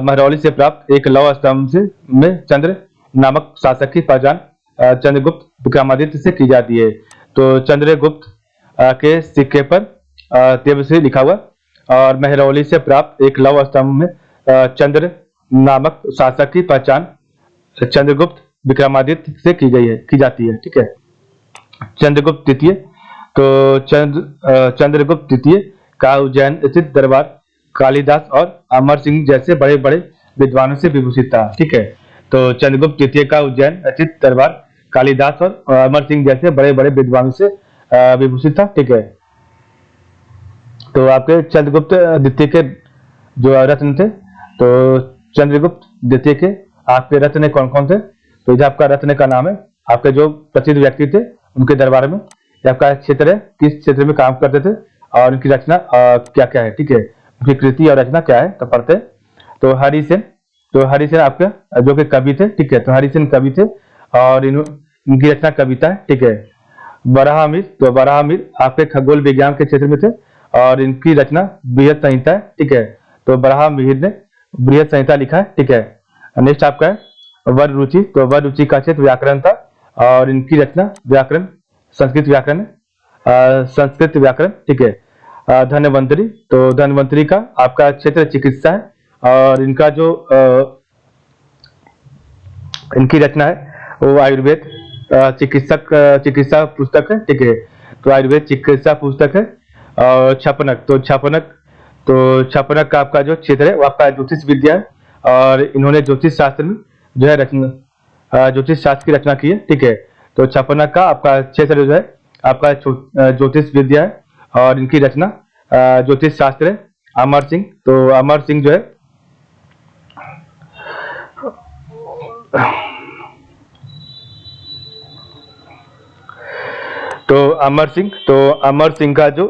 महरौली से प्राप्त एक लौह स्तंभ में चंद्र नामक शासक की पहचान चंद्रगुप्त विक्रमादित्य से की जाती है। तो चंद्रगुप्त के सिक्के पर देव से लिखा हुआ और महरौली से प्राप्त एक लौह स्तंभ में चंद्र नामक शासक की पहचान चंद्रगुप्त विक्रमादित्य से की जाती है। ठीक है, चंद्रगुप्त द्वितीय, तो चंद्रगुप्त द्वितीय का उज्जैन स्थित दरबार कालिदास और अमर सिंह जैसे बड़े बड़े विद्वानों से विभूषित था। ठीक है, तो चंद्रगुप्त द्वितीय का उज्जैन स्थित दरबार कालिदास और अमर सिंह जैसे बड़े बड़े विद्वानों से विभूषित था। ठीक है, तो आपके चंद्रगुप्त द्वितीय के जो रत्न थे, तो चंद्रगुप्त द्वितीय के आपके रत्न कौन कौन थे? तो ये आपका रत्न का नाम है, आपके जो प्रसिद्ध व्यक्ति थे उनके दरबार में, ये आपका क्षेत्र है, किस क्षेत्र में काम करते थे और उनकी रचना क्या क्या है। ठीक है, उनकी कृति और रचना क्या है तो पढ़ते हैं। तो हरिसेन, तो हरिसेन आपके जो कि कवि थे। ठीक है, तो हरिसेन कवि थे और इनकी रचना कविता है, ठीक है। वराहमिहिर, तो वराहमिहिर आपके खगोल विज्ञान के क्षेत्र में थे और इनकी रचना बृहद संहिता है, ठीक है। तो वराहमिहिर ने बृहद संहिता लिखा है, ठीक है। नेक्स्ट आपका है वर रुचि, तो वर रुचि का क्षेत्र व्याकरण था और इनकी रचना व्याकरण संस्कृत व्याकरण है, संस्कृत व्याकरण, ठीक है। धन्वंतरी, तो धन्वंतरी का आपका क्षेत्र चिकित्सा है और इनका जो इनकी रचना है वो आयुर्वेद चिकित्सा पुस्तक है, ठीक है। तो आयुर्वेद चिकित्सा पुस्तक है। और छापनक, तो छापनक का आपका जो क्षेत्र है वो आपका ज्योतिष विद्या है और इन्होंने ज्योतिष शास्त्र में जो है रचना ज्योतिष शास्त्र की रचना की है, ठीक है। तो छापनक का आपका क्षेत्र जो है आपका ज्योतिष विद्या है और इनकी रचना ज्योतिष शास्त्र है। अमर सिंह, तो अमर सिंह जो है तो अमर सिंह का जो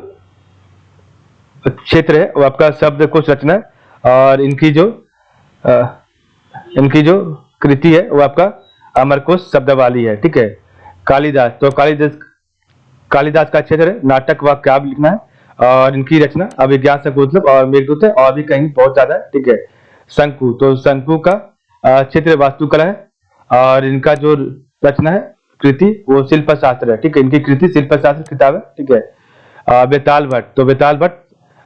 क्षेत्र है वो आपका शब्दकोश रचना है और इनकी जो कृति है वो आपका अमरकोश शब्दावली है, ठीक है। कालिदास, तो कालिदास का क्षेत्र है नाटक व काव्य लिखना है और इनकी रचना अभिज्ञान शकुंतलम और मेघदूत है और भी कहीं बहुत ज्यादा है, ठीक है। शंकु, तो शंकु का क्षेत्र वास्तुकला है और इनका जो रचना है कृति वो शिल्प शास्त्र है, ठीक है। इनकी कृति शिल्प शास्त्र किताब है, ठीक है। बेताल भट्ट, तो बेताल भट्ट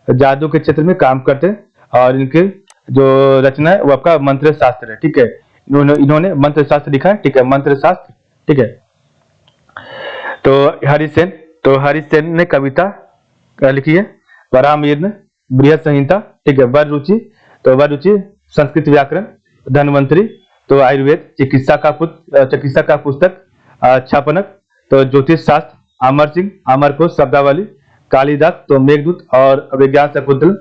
जादू के क्षेत्र में काम करते हैं और इनकी जो रचना है वो आपका मंत्र शास्त्र है, ठीक है। इन्होंने मंत्र शास्त्र लिखा है, ठीक है, मंत्र शास्त्र, ठीक है। तो हरिसेन ने कविता लिखी है। वराहमिहिर ने बृहद संहिता, ठीक है। वर रुचि, तो वर रुचि संस्कृत व्याकरण। धन्वंतरी, तो आयुर्वेद चिकित्सा का पुस्तक। छापनक, तो ज्योतिष शास्त्र। अमर सिंह अमरकोश शब्दावली। कालिदास, तो मेघदूत और विज्ञान शकुंतलम।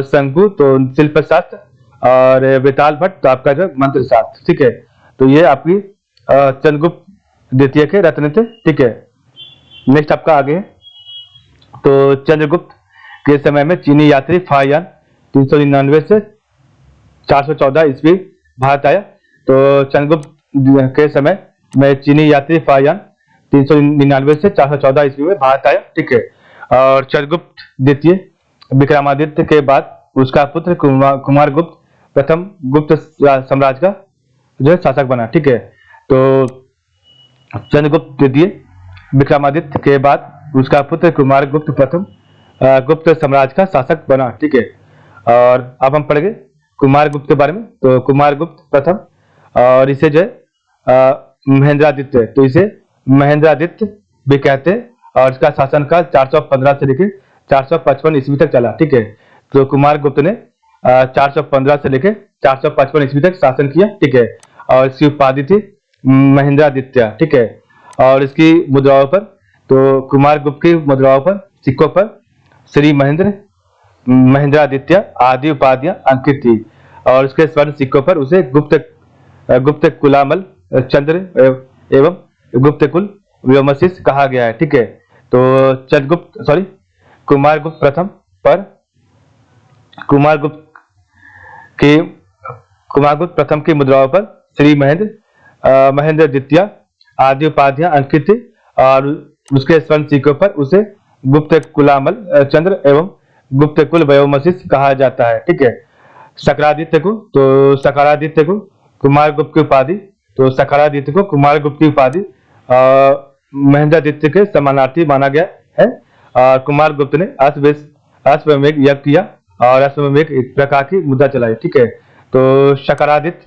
शंकु, तो शिल्प शास्त्र और बेताल भट्ट तो आपका जो मंत्र शास्त्र, ठीक है। तो ये आपकी चंद्रगुप्त द्वितीय के रत्न थे, ठीक है। नेक्स्ट आपका आगे है तो चंद्रगुप्त के समय में चीनी यात्री फाहियान 399 से 414 ईस्वी भारत आया। तो चंद्रगुप्त के समय में चीनी यात्री फाहियान 399 से 414 ईस्वी में भारत आया, ठीक है। और चंद्रगुप्त द्वितीय विक्रमादित्य के बाद उसका पुत्र कुमारगुप्त प्रथम गुप्त साम्राज्य का जो है शासक बना, ठीक है। तो चंद्रगुप्त द्वितीय विक्रमादित्य के बाद उसका पुत्र कुमारगुप्त प्रथम गुप्त साम्राज्य का शासक बना, ठीक है। और अब हम पढ़ेंगे कुमारगुप्त के बारे में। तो कुमारगुप्त प्रथम और इसे जो है महेंद्रादित्य, तो इसे महेंद्रादित्य भी कहते हैं और इसका शासनकाल 415 से लेकर 455 ईस्वी तक चला, ठीक है। तो कुमारगुप्त ने 415 से लेकर 455 ईस्वी तक शासन किया, ठीक है। और इसकी उपाधि थी महेंद्रादित्य, ठीक है। और इसकी मुद्राओं पर, तो कुमारगुप्त की मुद्राओं पर सिक्कों पर श्री महेंद्रादित्य आदि उपाधियां अंकित थी और उसके स्वर्ण सिक्कों पर उसे गुप्त कुलामल चंद्र एवं गुप्त कुल व्योमशिष कहा गया है, ठीक है। तो कुमारगुप्त प्रथम पर कुमारगुप्त प्रथम की मुद्राओं पर श्री महेंद्रादित्य आदि उपाधियां अंकित थी और उसके स्वर्ण सिक्कों पर उसे गुप्त कुलामल चंद्र एवं गुप्त कुल व्योमशिष कहा जाता है, ठीक है। सकारादित्य को कुमारगुप्त की उपाधि, तो सकारादित्य को कुमारगुप्त की उपाधि महेंद्रादित्य के समानार्थी माना गया है। और कुमारगुप्त ने अश्वमेध यज्ञ किया और अश्वमेध एक प्रकार की मुद्रा चलाई, ठीक है। तो शकरादित्य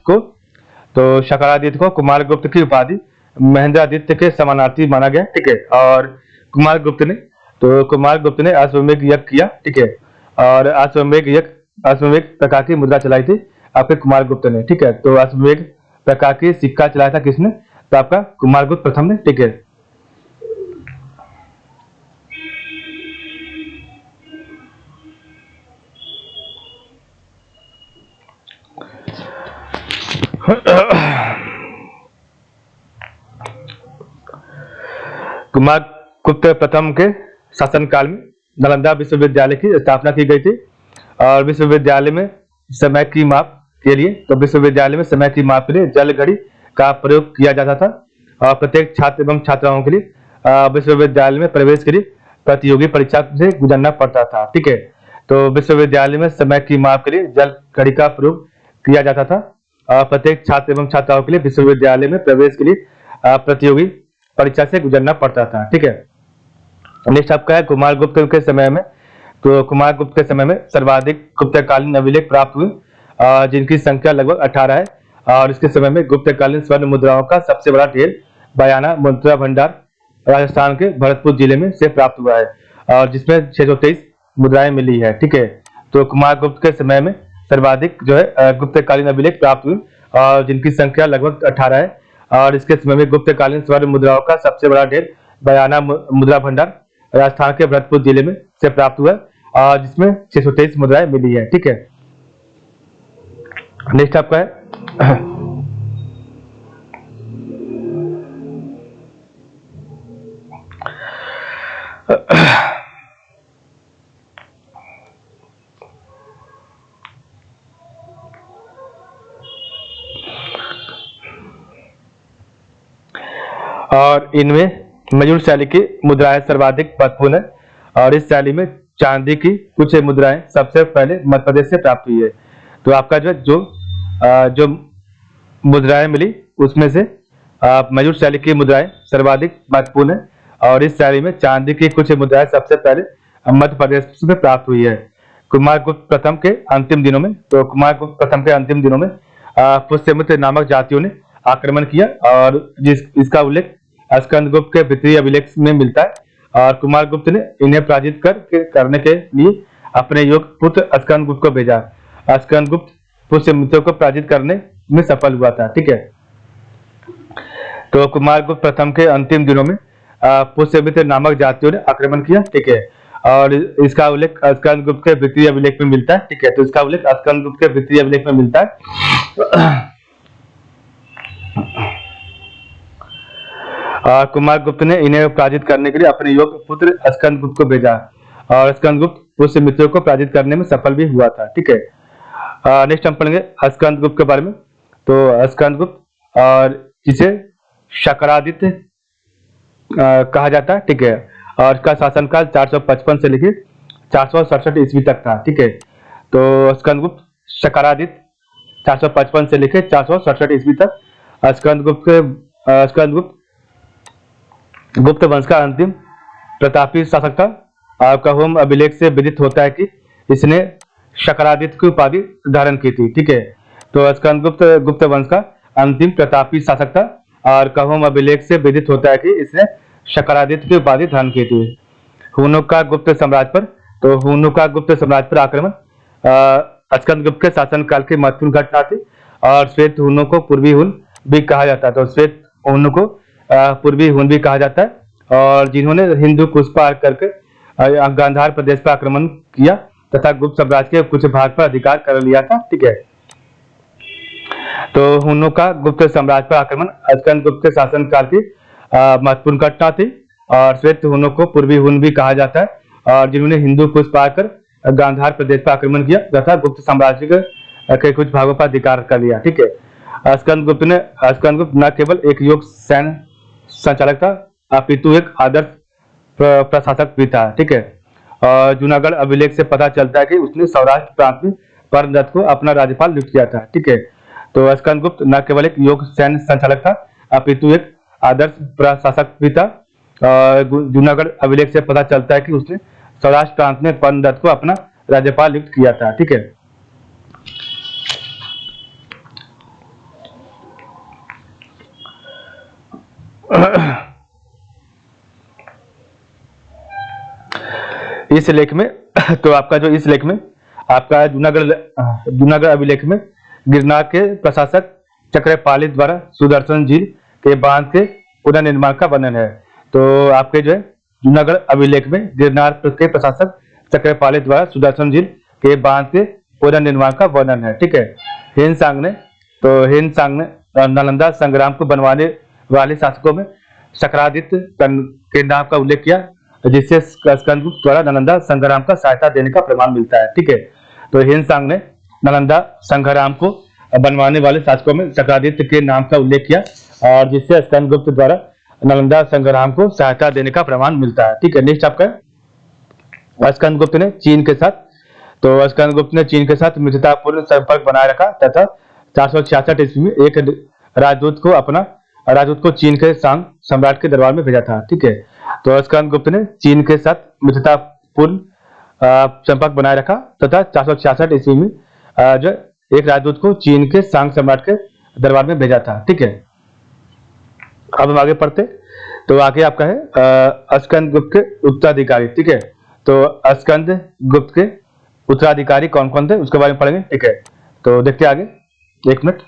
को कुमारगुप्त की उपाधि महेंद्रादित्य के समानार्थी माना गया, ठीक है। और कुमारगुप्त ने अश्वमेध यज्ञ किया, ठीक है। और अश्वमेध प्रकार की मुद्रा चलाई थी आपके कुमारगुप्त ने, ठीक है। तो अश्वमेध प्रकार की सिक्का चलाया था किसने? तो आपका कुमारगुप्त प्रथम ने, ठीक है। कुमारगुप्त प्रथम के शासनकाल में नालंदा विश्वविद्यालय की स्थापना की गई थी और विश्वविद्यालय में समय की माप के लिए जल घड़ी का प्रयोग किया जाता था और प्रत्येक छात्र एवं छात्राओं के लिए विश्वविद्यालय में प्रवेश के लिए प्रतियोगी परीक्षा से गुजरना पड़ता था। ठीक है, तो विश्वविद्यालय में समय की माप के लिए जल घड़ी का प्रयोग किया जाता था और प्रत्येक छात्र एवं छात्राओं के लिए विश्वविद्यालय में प्रवेश के लिए प्रतियोगी परीक्षा से गुजरना पड़ता था। ठीक है, नेक्स्ट आपका है कुमार गुप्त के समय में। तो कुमार गुप्त के समय में सर्वाधिक गुप्तकालीन अभिलेख प्राप्त हुए जिनकी संख्या लगभग 18 है और इसके समय में गुप्तकालीन स्वर्ण मुद्राओं का सबसे बड़ा ढेर बयाना मुद्रा भंडार राजस्थान के भरतपुर जिले में से प्राप्त हुआ है और जिसमें 623 मुद्राएं मिली है। ठीक है, तो कुमार गुप्त के समय में सर्वाधिक जो है गुप्तकालीन अभिलेख प्राप्त हुए और जिनकी संख्या लगभग 18 है और इसके समय में गुप्तकालीन स्वर्ण मुद्राओं का सबसे बड़ा ढेर बयाना मुद्रा भंडार राजस्थान के भरतपुर जिले में से प्राप्त हुआ और जिसमें 623 मुद्राएं मिली है। ठीक है, नेक्स्ट आपका है और इनमें मयूर शैली की मुद्राएं सर्वाधिक महत्वपूर्ण है और इस शैली में चांदी की कुछ मुद्राएं सबसे पहले मध्य प्रदेश से प्राप्त हुई है। तो आपका जो मुद्राएं मिली उसमें से मयूर शैली की मुद्राएं सर्वाधिक महत्वपूर्ण है और इस शैली में चांदी की कुछ मुद्राएं सबसे पहले मध्य प्रदेश से प्राप्त हुई है। कुमार गुप्त प्रथम के अंतिम दिनों में पुष्यमित्र नामक जातियों ने आक्रमण किया और इसका उल्लेख स्कंद गुप्त के वित्तीय अभिलेख में मिलता है और कुमार गुप्त ने इन्हें पराजित करने के लिए अपने योग्य पुत्र स्कंद गुप्त को भेजा। स्कंद गुप्त पुष्यमित्र को पराजित करने में सफल हुआ था। ठीक है, तो कुमार गुप्त प्रथम के अंतिम दिनों में पुष्यमित्र नामक जातियों ने आक्रमण किया। ठीक है, और इसका उल्लेख स्कंद गुप्त के वित्तीय अभिलेख में मिलता है। ठीक है, तो इसका उल्लेख स्कंद गुप्त के वित्तीय अभिलेख में मिलता है। कुमार गुप्त ने इन्हें पराजित करने के लिए अपने योग्य पुत्र स्कंद गुप्त को भेजा और स्कंद गुप्त पुष्यमित्र को पराजित करने में सफल भी हुआ था। ठीक है, नेक्स्ट हम पढ़ेंगे स्कंद गुप्त के बारे में। तो स्कंद गुप्त और जिसे शकरादित्य कहा जाता है। ठीक है, और इसका शासनकाल 455 से लेकर 467 ईस्वी तक था। ठीक है, तो स्कंद गुप्त शकरादित्य 455 से लेकर 467 ईस्वी तक स्कंद गुप्त गुप्त वंश का अंतिम प्रतापी शासक था। आपका होम अभिलेख से विदित होता है कि इसने शकरादित्य की उपाधि धारण की थी। ठीक है, तो स्कंद गुप्त वंश का अंतिम प्रतापी शासक था और होम अभिलेख से विदित होता है कि इसने शकरादित्य की उपाधि धारण की थी। हुनों का गुप्त साम्राज्य पर आक्रमण स्कंद गुप्त के शासनकाल की महत्वपूर्ण घटना थी और श्वेत हुनों को पूर्वी हुन भी कहा जाता है। तो श्वेत हुनों को पूर्वी हुन भी कहा जाता है और जिन्होंने हिंदू कुश पार करके गांधार प्रदेश पर आक्रमण किया तथा गुप्त साम्राज्य के कुछ भाग पर अधिकार कर लिया था। ठीक है, तो हुनों का गुप्त साम्राज्य पर आक्रमण स्कंद गुप्त के शासनकाल की महत्वपूर्ण घटना थी और श्वेत हुनों को पूर्वी हुन भी कहा जाता है और जिन्होंने हिंदू कुश पार कर गांधार प्रदेश पर आक्रमण किया तथा गुप्त साम्राज्य के कुछ भागों पर अधिकार कर लिया। ठीक है, स्कंद गुप्त न केवल एक योग्य सैन्य संचालक था अपितु एक आदर्श प्रशासक भी था। ठीक है, और जूनागढ़ अभिलेख से पता चलता है कि उसने सौराष्ट्र प्रांत में परमदत्त को अपना राज्यपाल नियुक्त किया था। ठीक है, तो स्कंद गुप्त न केवल एक योग्य सैन्य संचालक था अपितु एक आदर्श प्रशासक भी था। जूनागढ़ अभिलेख से पता चलता है कि उसने सौराष्ट्र प्रांत में परमदत्त को अपना राज्यपाल नियुक्त किया था। ठीक है, इस लेख में तो आपका जो इस लेख में आपका जूनागढ़ अभिलेख में गिरनार के प्रशासक चक्रपाली द्वारा सुदर्शन झील के बांध के पुनर्निर्माण का वर्णन है। तो आपके जो है जूनागढ़ अभिलेख में गिरनार के प्रशासक चक्रपाली द्वारा सुदर्शन झील के बांध के पुनर्निर्माण का वर्णन है। ठीक है, हिंदसांग ने नालंदा संग्राम को बनवाने वाले शासकों में शकरादित्य के नाम का उल्लेख किया जिससे स्कंद गुप्त द्वारा नालंदा संग्राम का सहायता देने का प्रमाण मिलता है। ठीक है, तो हिंदसांग ने नालंदा संग्राम को बनवाने वाले शासकों में शक्रादित्य के नाम का उल्लेख किया, और जिससे स्कंदगुप्त द्वारा नालंदा संग्राम को सहायता देने का प्रमाण मिलता है। ठीक है, नेक्स्ट आपका स्कंदगुप्त ने चीन के साथ, तो स्कंदगुप्त ने चीन के साथ मित्रतापूर्ण संपर्क बनाए रखा तथा 466 ईस्वी में एक राजदूत को चीन के सांग सम्राट के दरबार में भेजा था। ठीक है, तो स्कंदगुप्त ने चीन के साथ मित्रतापूर्ण संपर्क बनाए रखा तथा 466 ईस्वी में जो एक राजदूत को चीन के सांग सम्राट के दरबार में भेजा था। ठीक है, अब हम आगे पढ़ते, तो आगे आपका है स्कंदगुप्त के उत्तराधिकारी। ठीक है, तो स्कंदगुप्त के उत्तराधिकारी कौन कौन थे उसके बारे में पढ़ेंगे। ठीक है, तो देखते हैं आगे, एक मिनट।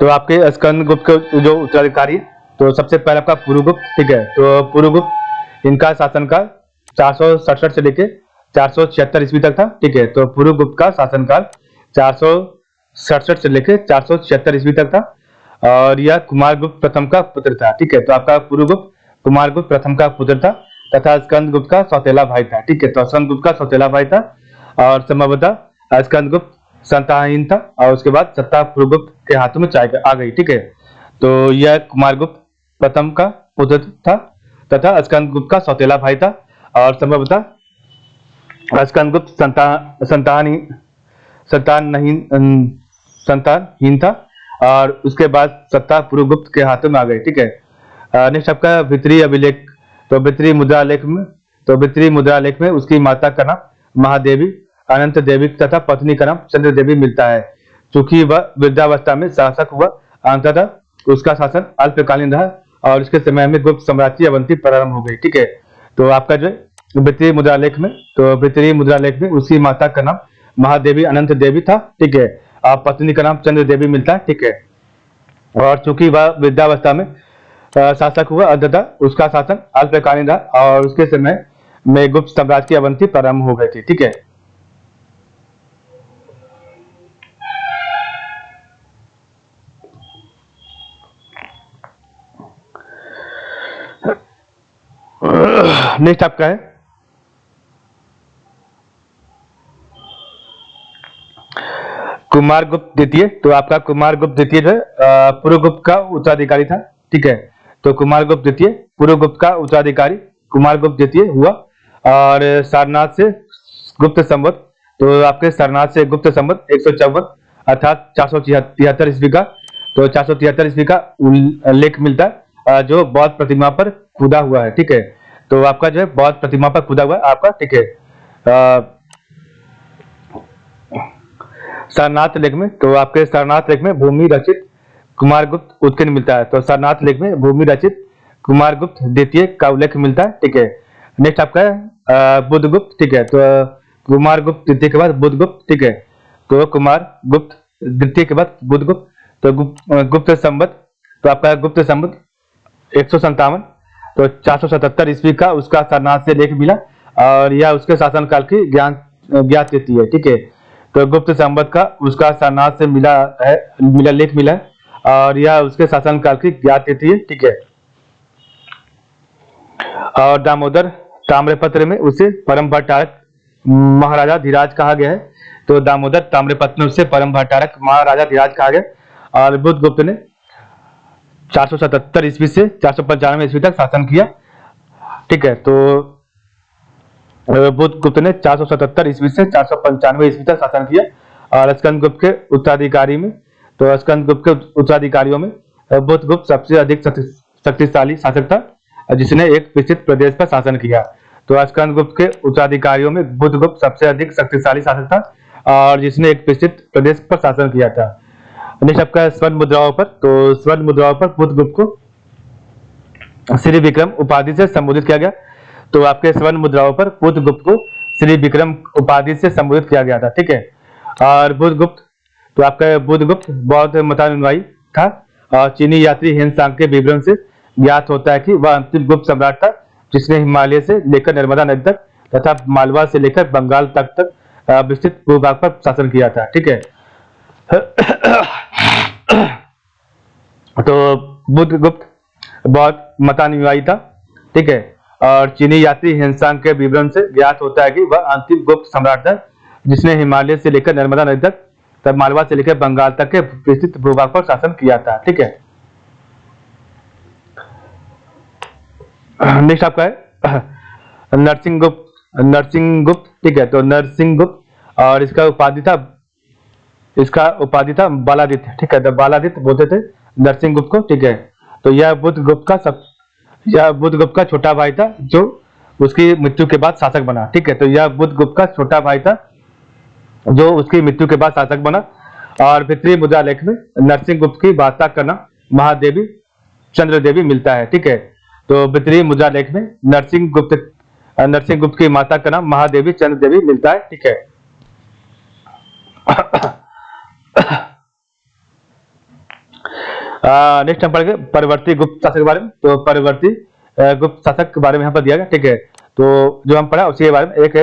तो आपके स्कंदगुप्त के जो उत्तराधिकारी, तो सबसे पहले आपका पुरुगुप्त। ठीक है, तो पुरुगुप्त, इनका शासनकाल 467 से लेके 476 ईस्वी तक था। ठीक है, तो पुरुगुप्त का शासनकाल 467 से लेके 476 ईस्वी तक था, और यह कुमारगुप्त प्रथम का पुत्र था। ठीक है, तो आपका पुरुगुप्त कुमारगुप्त प्रथम का पुत्र था तथा स्कंदगुप्त का सौतेला भाई था। ठीक है, तो स्कंदगुप्त का सौतेला भाई था, और संभवतः स्कंदगुप्त संतानहीन था, और उसके बाद सत्ता पुरुगुप्त के हाथों में आ गई। ठीक है, तो यह कुमारगुप्त प्रथम का पुत्र था तथा स्कंदगुप्त का सौतेला भाई था, और संभवतः स्कंदगुप्त संतानहीन था, और उसके बाद सत्ता पुरुगुप्त के हाथों में आ गई। ठीक है, नेक्स्ट आपका भित्री अभिलेख। तो भित्री मुद्रा लेख में उसकी माता का नाम महादेवी अनंत देवी तथा पत्नी का नाम चंद्र देवी मिलता है। चूंकि वह वृद्धावस्था में शासक हुआ, अंततः उसका शासन अल्पकालीन रहा, और उसके समय में गुप्त साम्राज्य अवंती प्रारंभ हो गई। ठीक है, तो आपका जो भित्री मुद्रालेख में उसकी माता का नाम महादेवी अनंत देवी था। ठीक है, और पत्नी का नाम चंद्र देवी मिलता है। ठीक है, और चूंकि वह वृद्धावस्था में शासक हुआ, अंततः उसका शासन अल्पकालीन रहा, और उसके समय में गुप्त साम्राज्य की अवंती प्रारंभ हो गई थी। ठीक है, नेक्स्ट आपका है कुमारगुप्त द्वितीय। तो आपका कुमारगुप्त द्वितीय जो है पुरुगुप्त का उत्तराधिकारी था। ठीक है, तो कुमारगुप्त द्वितीय पुरुगुप्त का उत्तराधिकारी कुमारगुप्त द्वितीय हुआ, और सारनाथ से गुप्त संवत, तो आपके सारनाथ से गुप्त संवत 154 अर्थात 473 ईस्वी का, तो 473 ईस्वी का उल्लेख मिलता है, जो बौद्ध प्रतिमा पर खुदा हुआ है। ठीक है, तो आपका जो है बौद्ध प्रतिमा पर खुदा हुआ है आपका। ठीक है, सारनाथ लेख में, तो आपके सारनाथ लेख में भूमि रचित कुमारगुप्त उत्कीर्ण मिलता है। तो सारनाथ लेख में भूमि रचित कुमारगुप्त द्वितीय का उल्लेख मिलता है। ठीक है, नेक्स्ट आपका है बुद्धगुप्त। ठीक है, तो कुमारगुप्त द्वितीय के बाद बुद्धगुप्त। ठीक है, तो कुमारगुप्त द्वितीय के बाद बुद्धगुप्त, तो गुप्त संवत, तो आपका गुप्त संवत 157, तो 477 ईस्वी का उसका सारनाथ से लेख मिला, और यह उसके शासनकाल की ज्ञात तिथि है। ठीक है, तो गुप्त संवत का उसका सारनाथ से लेख मिला है, और यह उसके शासनकाल की ज्ञात तिथि है। ठीक है, और दामोदर ताम्रपत्र में उसे परम भट्टारक महाराजा धीराज कहा गया है। तो दामोदर ताम्रपत्र में उसे परम भट्टारक महाराजा धीराज कहा गया, और बुद्धगुप्त ने 477 ईस्वी से 495 ईस्वी तक शासन किया। ठीक है, तो बुद्धगुप्त ने 477 ईस्वी से 495 ईस्वी तक शासन किया, और स्कंदगुप्त के उत्तराधिकारी में, तो स्कंदगुप्त के उत्तराधिकारियों में बुद्धगुप्त सबसे अधिक शक्तिशाली शासक था, जिसने एक विस्तृत प्रदेश पर शासन किया। तो स्कंदगुप्त के उत्तराधिकारियों में बुद्धगुप्त सबसे अधिक शक्तिशाली शासक था, और जिसने एक विस्तृत प्रदेश पर शासन किया था। नेक्स्ट आपका स्वर्ण मुद्राओं पर, तो स्वर्ण मुद्राओं पर बुद्धगुप्त को श्री विक्रम उपाधि से संबोधित किया गया। तो आपके स्वर्ण मुद्राओं पर बुद्धगुप्त को श्री विक्रम उपाधि से संबोधित किया गया था। ठीक है, और बुद्धगुप्त, तो आपका बुद्धगुप्त बौद्ध मतानुयायी था और चीनी यात्री हेनसांग के विवरण से ज्ञात होता है कि वह अंतिम गुप्त सम्राट था जिसने हिमालय से लेकर नर्मदा नदी तक तथा मालवा से लेकर बंगाल तक विस्तृत भूभाग पर शासन किया था। ठीक है। तो बुद्धगुप्त बहुत मतानुयायी था। ठीक है। और चीनी यात्री हेनसांग के विवरण से ज्ञात होता है कि वह अंतिम गुप्त सम्राट था जिसने हिमालय से लेकर नर्मदा नदी तक तब मालवा से लेकर बंगाल तक के विस्तृत भूभाग पर शासन किया था। ठीक है। नेक्स्ट आपका है नरसिंहगुप्त। ठीक है। तो नरसिंहगुप्त और इसका उपाधि था बालादित्य। ठीक है। तो बालादित्य बोलते थे नरसिंहगुप्त को। ठीक है। तो यह बुद्धगुप्त का छोटा भाई था जो उसकी मृत्यु के बाद शासक बना। ठीक है। तो यह बुद्धगुप्त का छोटा भाई था जो उसकी मृत्यु के बाद शासक बना। और भित्रीय मुद्रा लेख में नरसिंहगुप्त की वार्ता करना महादेवी चंद्र देवी मिलता है। ठीक है। तो भित्रीय मुद्रा लेख में नरसिंहगुप्त की माता का नाम महादेवी चंद्र देवी मिलता है। ठीक है। नेक्स्ट हम पढ़ेंगे परवर्ती गुप्त शासक के बारे में। तो परवर्ती गुप्त शासक के बारे में यहाँ पर दिया गया। ठीक है। तो जो हम पढ़ा उसी के बारे में एक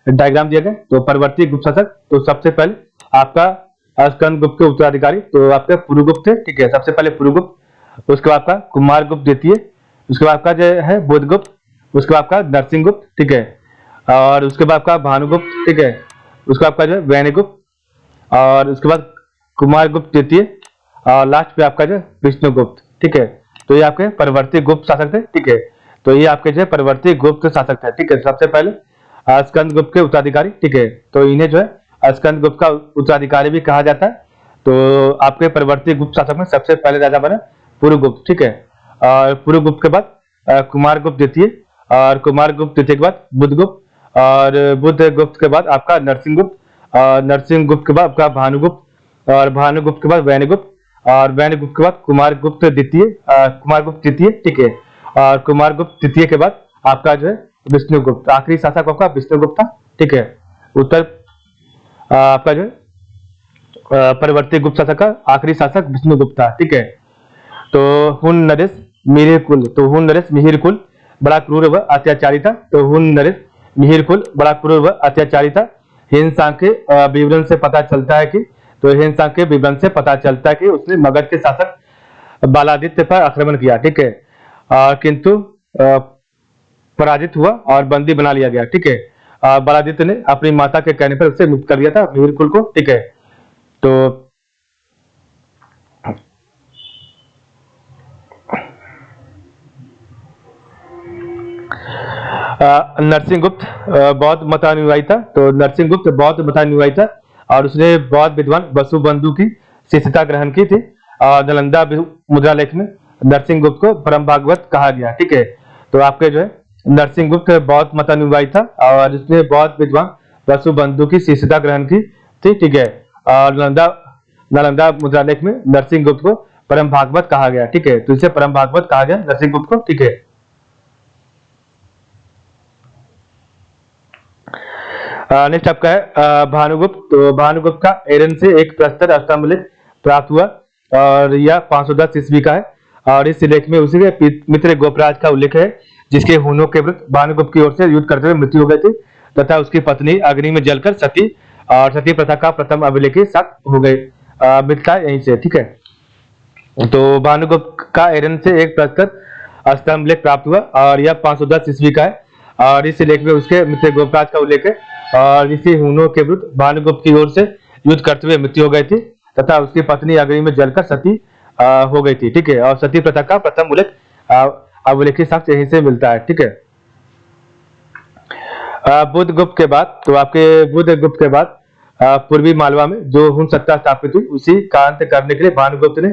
डायग्राम दिया गया। तो परवर्ती गुप्त शासक, तो सबसे पहले आपका स्कंदगुप्त के उत्तराधिकारी तो आपके पुरुगुप्त थे। ठीक है। सबसे पहले पुरुगुप्त, उसके बाद आपका कुमारगुप्त द्वितीय, उसके बाद आपका जो है बुद्धगुप्त, उसके बाद आपका नरसिंहगुप्त। ठीक है। और उसके बाद आपका भानुगुप्त। ठीक है। उसके बाद आपका जो है वैनगुप्त और उसके बाद कुमारगुप्त द्वितीय और लास्ट पे आपका जो है विष्णुगुप्त। ठीक है। तो ये आपके परवर्ती गुप्त शासक थे। ठीक है। तो ये आपके जो है परवर्ती गुप्त शासक थे। ठीक है। सबसे पहले स्कंदगुप्त के उत्तराधिकारी। ठीक है। तो इन्हें जो है स्कंदगुप्त का उत्तराधिकारी भी कहा जाता है। तो आपके परवर्ती गुप्त शासक में सबसे पहले राजा बने पुरुगुप्त। ठीक है। और पुरुगुप्त के बाद कुमारगुप्त द्वितीय और कुमारगुप्त द्वितीय के बाद बुद्धगुप्त और बुद्धगुप्त के बाद आपका नरसिंहगुप्त और नरसिंहगुप्त के बाद आपका भानुगुप्त और भानुगुप्त के बाद वैनगुप्त और वैनगुप्त के बाद कुमारगुप्त द्वितीय। ठीक है। और कुमारगुप्त तृतीय के बाद आपका जो है विष्णुगुप्त। आखिरी शासक आपका विष्णुगुप्त था। ठीक है। उत्तर आपका जो है परवर्ती गुप्त शासक का आखिरी शासक विष्णुगुप्त था। ठीक है। तो हुन नरेश मिहिरकुल, तो हुन नरेश मिहिरकुल बड़ा क्रूर व अत्याचारी था। तो हुन नरेश मिहिरकुल बड़ा क्रूर व अत्याचारी था। हेनसांग के विवरण से पता चलता है कि हेनसांग के विवरण से पता चलता है कि उसने मगध के शासक बालादित्य पर आक्रमण किया। ठीक है। किंतु पराजित हुआ और बंदी बना लिया गया। ठीक है। बालादित्य ने अपनी माता के कहने पर उसे मुक्त कर दिया था मिहिरकुल को। ठीक है। तो नरसिंहगुप्त बौद्ध मतानुयायी था। तो नरसिंहगुप्त बौद्ध मतानुयायी था और उसने बौद्ध विद्वान वसुबंधु की शिष्यता ग्रहण की थी। और नालंदा मुद्रा लेख में नरसिंहगुप्त को परम भागवत कहा गया। ठीक है। तो आपके जो है नरसिंहगुप्त बौद्ध मतानुयायी था और उसने बौद्ध विद्वान वसुबंधु की शिष्यता ग्रहण की थी। ठीक है। और नालंदा मुद्रा लेख में नरसिंहगुप्त को परम भागवत कहा गया। ठीक है। तो इसे परम भागवत कहा गया नरसिंहगुप्त को। ठीक है। नेक्स्ट आपका है भानुगुप्त। तो भानुगुप्त का एरन से एक प्रस्तर स्तंभलेख प्राप्त हुआ और यह 510 ईस्वी का है। और इस लेख में उसी के मित्र गोपराज का उल्लेख है जिसके हुनों के विरुद्ध भानुगुप्त की ओर से युद्ध करते हुए मृत्यु हो गई थी तथा उसकी पत्नी अग्नि में जलकर सती और सती प्रथा का प्रथम अभिलेखी साक्ष्य हो गए। मिलता है यहीं से। ठीक है। तो भानुगुप्त का एरन से एक प्रस्तर स्तंभलेख प्राप्त हुआ और यह 510 ईस्वी का है। और इस लेख में उसके मित्र गोपराज का उल्लेख है और इसी हुनों के विरुद्ध भानुगुप्त की ओर से युद्ध करते हुए मृत्यु हो गई थी तथा उसकी पत्नी अग्नि में जलकर सती हो गई थी। ठीक है। और सती प्रथा का प्रथम उल्लेख अभिलेखी साक्ष्य यहीं से मिलता है। ठीक है। बुद्धगुप्त के बाद तो आपके बुद्धगुप्त के बाद पूर्वी मालवा में जो हुन सत्ता स्थापित हुई उसी का अंत करने के लिए भानुगुप्त ने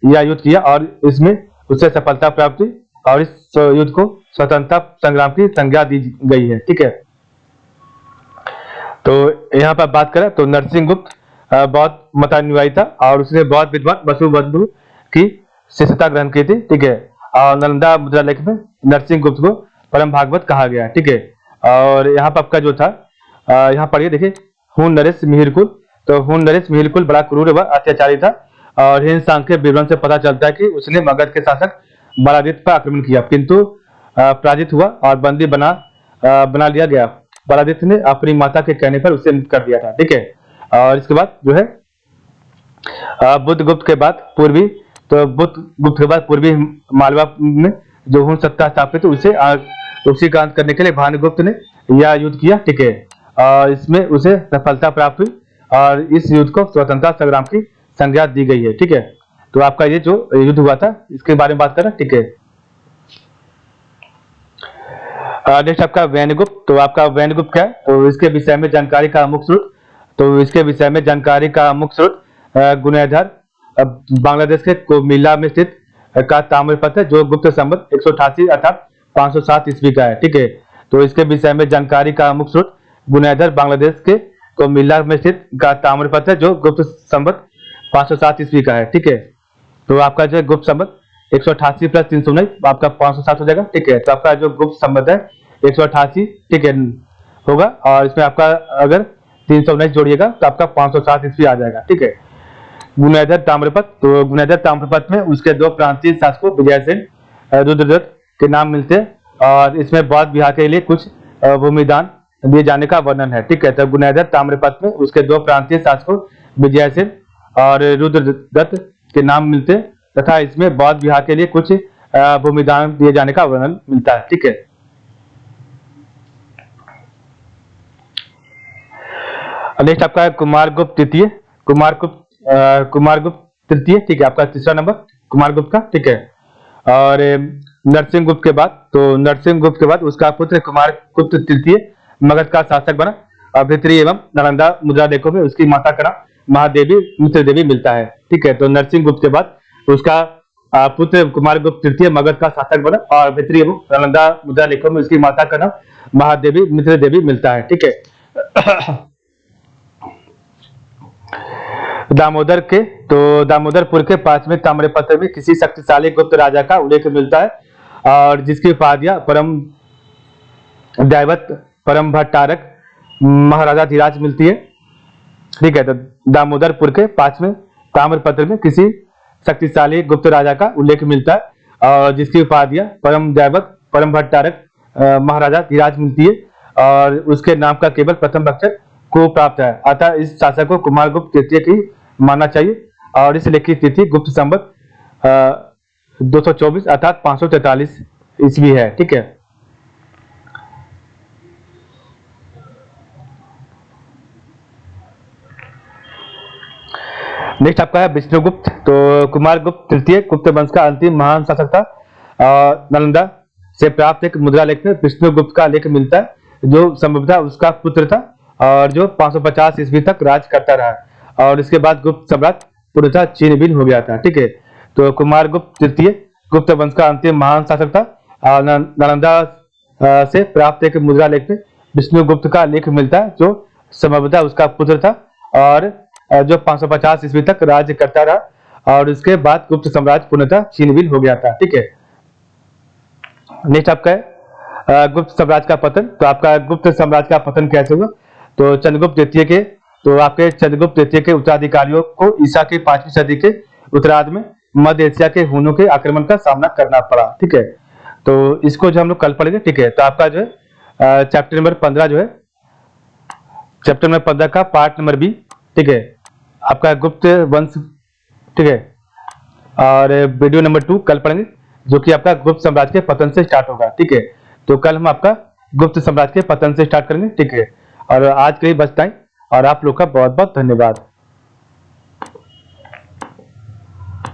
यह युद्ध किया और इसमें उसे सफलता प्राप्त हुई और इस युद्ध को स्वतंत्रता संग्राम की संज्ञा दी गई है। ठीक है। तो यहाँ पर बात करें तो नरसिंहगुप्त बौद्ध मतानुयायी था और उसने बौद्ध विद्वान वसुबंधु की शिष्यता ग्रहण की थी। ठीक है। और नालंदा मुद्रा लेख में नरसिंहगुप्त को परम भागवत कहा गया। ठीक है। और यहाँ पर आपका जो था यहाँ पढ़िए देखिए हुन नरेश मिहिरकुल। तो हुन नरेश मिहिरकुल बड़ा क्रूर व अत्याचारी था और हिंद सांग के विवरण से पता चलता है कि उसने मगध के शासक बालादित्य पर आक्रमण किया, किंतु पराजित हुआ और बंदी बना लिया गया। बालादित्य ने अपनी माता के कहने पर उसे मुक्त कर दिया था, ठीक है। और इसके बाद जो है बुद्धगुप्त के बाद पूर्वी मालवा में जो हुन सत्ता स्थापित उसे का अंत करने के लिए भानुगुप्त ने यह युद्ध किया, ठीक है। और इसमें उसे सफलता प्राप्त हुई और इस युद्ध को स्वतंत्रता संग्राम की संज्ञा दी गई है, ठीक है। तो आपका ये जो युद्ध हुआ था इसके बारे में बात करें, ठीक है। नेक्स्ट आपका वैनगुप्त। तो आपका वैनगुप्त क्या है, तो इसके विषय में जानकारी का मुख्य स्रोत गुनैदर बांग्लादेश के कोमिल्ला में स्थित का ताम्रपत्र जो गुप्त संवत 188 अर्थात 507 ईस्वी का है, ठीक है। तो इसके विषय में जानकारी का मुख्य स्रोत गुनैदर बांग्लादेश के कोमिल्ला में स्थित का ताम्रपत्र जो गुप्त संवत 507 ईस्वी का है, ठीक है। तो आपका जो है गुप्त संवत 188 प्लस 319 आपका 507 हो जाएगा, ठीक है। तो आपका जो गुप्त संवत है 188, ठीक है, होगा और इसमें आपका अगर 319 जोड़िएगा तो आपका 507 ईस्वी आ जाएगा, ठीक है। गुनैदर ताम्रपत्र। तो गुनैदर ताम्रपत्र में उसके दो प्रांतीय शासकों विजयसेन रुद्रदत्त के नाम मिलते हैं और इसमें बौद्ध विहार के लिए कुछ भूमिदान दिए जाने का वर्णन है, ठीक है। तो गुनैदर ताम्रपत्र में उसके दो प्रांतीय शासकों विजयसेन और रुद्रदत्त के नाम मिलते हैं तथा इसमें बौद्ध विहार के लिए कुछ भूमिदान दिए जाने का वर्णन मिलता है, ठीक है। नेक्स्ट आपका है कुमारगुप्त तृतीय। कुमारगुप्त तृतीय, ठीक है, आपका तीसरा नंबर कुमारगुप्त का, ठीक है। और नरसिंहगुप्त के बाद उसका पुत्र कुमारगुप्त तृतीय मगध का शासक बना और भित्री एवं नालंदा मुद्रा लेखों में उसकी माता का नाम महादेवी मित्र देवी मिलता है, ठीक है। तो नरसिंहगुप्त के बाद उसका पुत्र कुमारगुप्त तृतीय मगध का शासक बना और भित्री एवं नालंदा मुद्रा लेखों में उसकी माता का नाम महादेवी मित्र देवी मिलता है, ठीक है। दामोदरपुर के 5वें ताम्रपत्र में किसी शक्तिशाली गुप्त राजा का उल्लेख मिलता है और जिसकी उपाधियां परम दैवत परम भट्टारक महाराजा धीराज मिलती है, ठीक है। तो दामोदरपुर के 5वें ताम्रपत्र में किसी शक्तिशाली गुप्त राजा का उल्लेख मिलता है और जिसकी उपाधियां परम दैवत परम भट्टारक महाराजा धीराज मिलती है और उसके नाम का केवल प्रथम अक्षर को प्राप्त है। अतः इस शासक को कुमारगुप्त तृतीय की मानना चाहिए और इस लेखित तिथि गुप्त संवत 224 अर्थात 543 ईस्वी है, ठीक है। नेक्स्ट आपका है विष्णुगुप्त। तो कुमारगुप्त तृतीय गुप्त वंश का अंतिम महान शासक था और नालंदा से प्राप्त एक मुद्रा लेख में विष्णुगुप्त का लेख मिलता है जो संभवतः उसका पुत्र था और जो 550 ईस्वी तक राज करता रहा और इसके बाद गुप्त सम्राट पूर्णतः छिन्न-भिन्न हो गया था, ठीक है। तो कुमारगुप्त तृतीय गुप्त वंश का अंतिम महान शासक था और नालंदा से प्राप्त एक मुद्रा लेख में विष्णुगुप्त का लेख मिलता है जो संभवतः उसका पुत्र था और जो 550 ईस्वी तक राज्य करता रहा और इसके बाद गुप्त साम्राज्य पूर्णतः छिन्न-भिन्न हो गया था, ठीक है। नेक्स्ट आपका है गुप्त साम्राज्य का पतन। तो आपका गुप्त साम्राज्य का पतन कैसे हुआ, तो चंद्रगुप्त तृतीय के उत्तराधिकारियों को ईसा की 5वीं सदी के उत्तरार्ध में मध्य एशिया के हुनों के आक्रमण का सामना करना पड़ा, ठीक है। तो इसको जो हम लोग कल पढ़ेंगे, ठीक है। तो आपका जो है चैप्टर नंबर 15 जो है चैप्टर नंबर 15 का पार्ट नंबर बी, ठीक है, आपका गुप्त वंश, ठीक है। और वीडियो नंबर 2 कल पढ़ेंगे जो कि आपका गुप्त साम्राज्य के पतन से स्टार्ट होगा, ठीक है। तो कल हम आपका गुप्त साम्राज्य के पतन से स्टार्ट करेंगे, ठीक है। और आज के लिए बस इतना ही और आप लोग का बहुत बहुत धन्यवाद।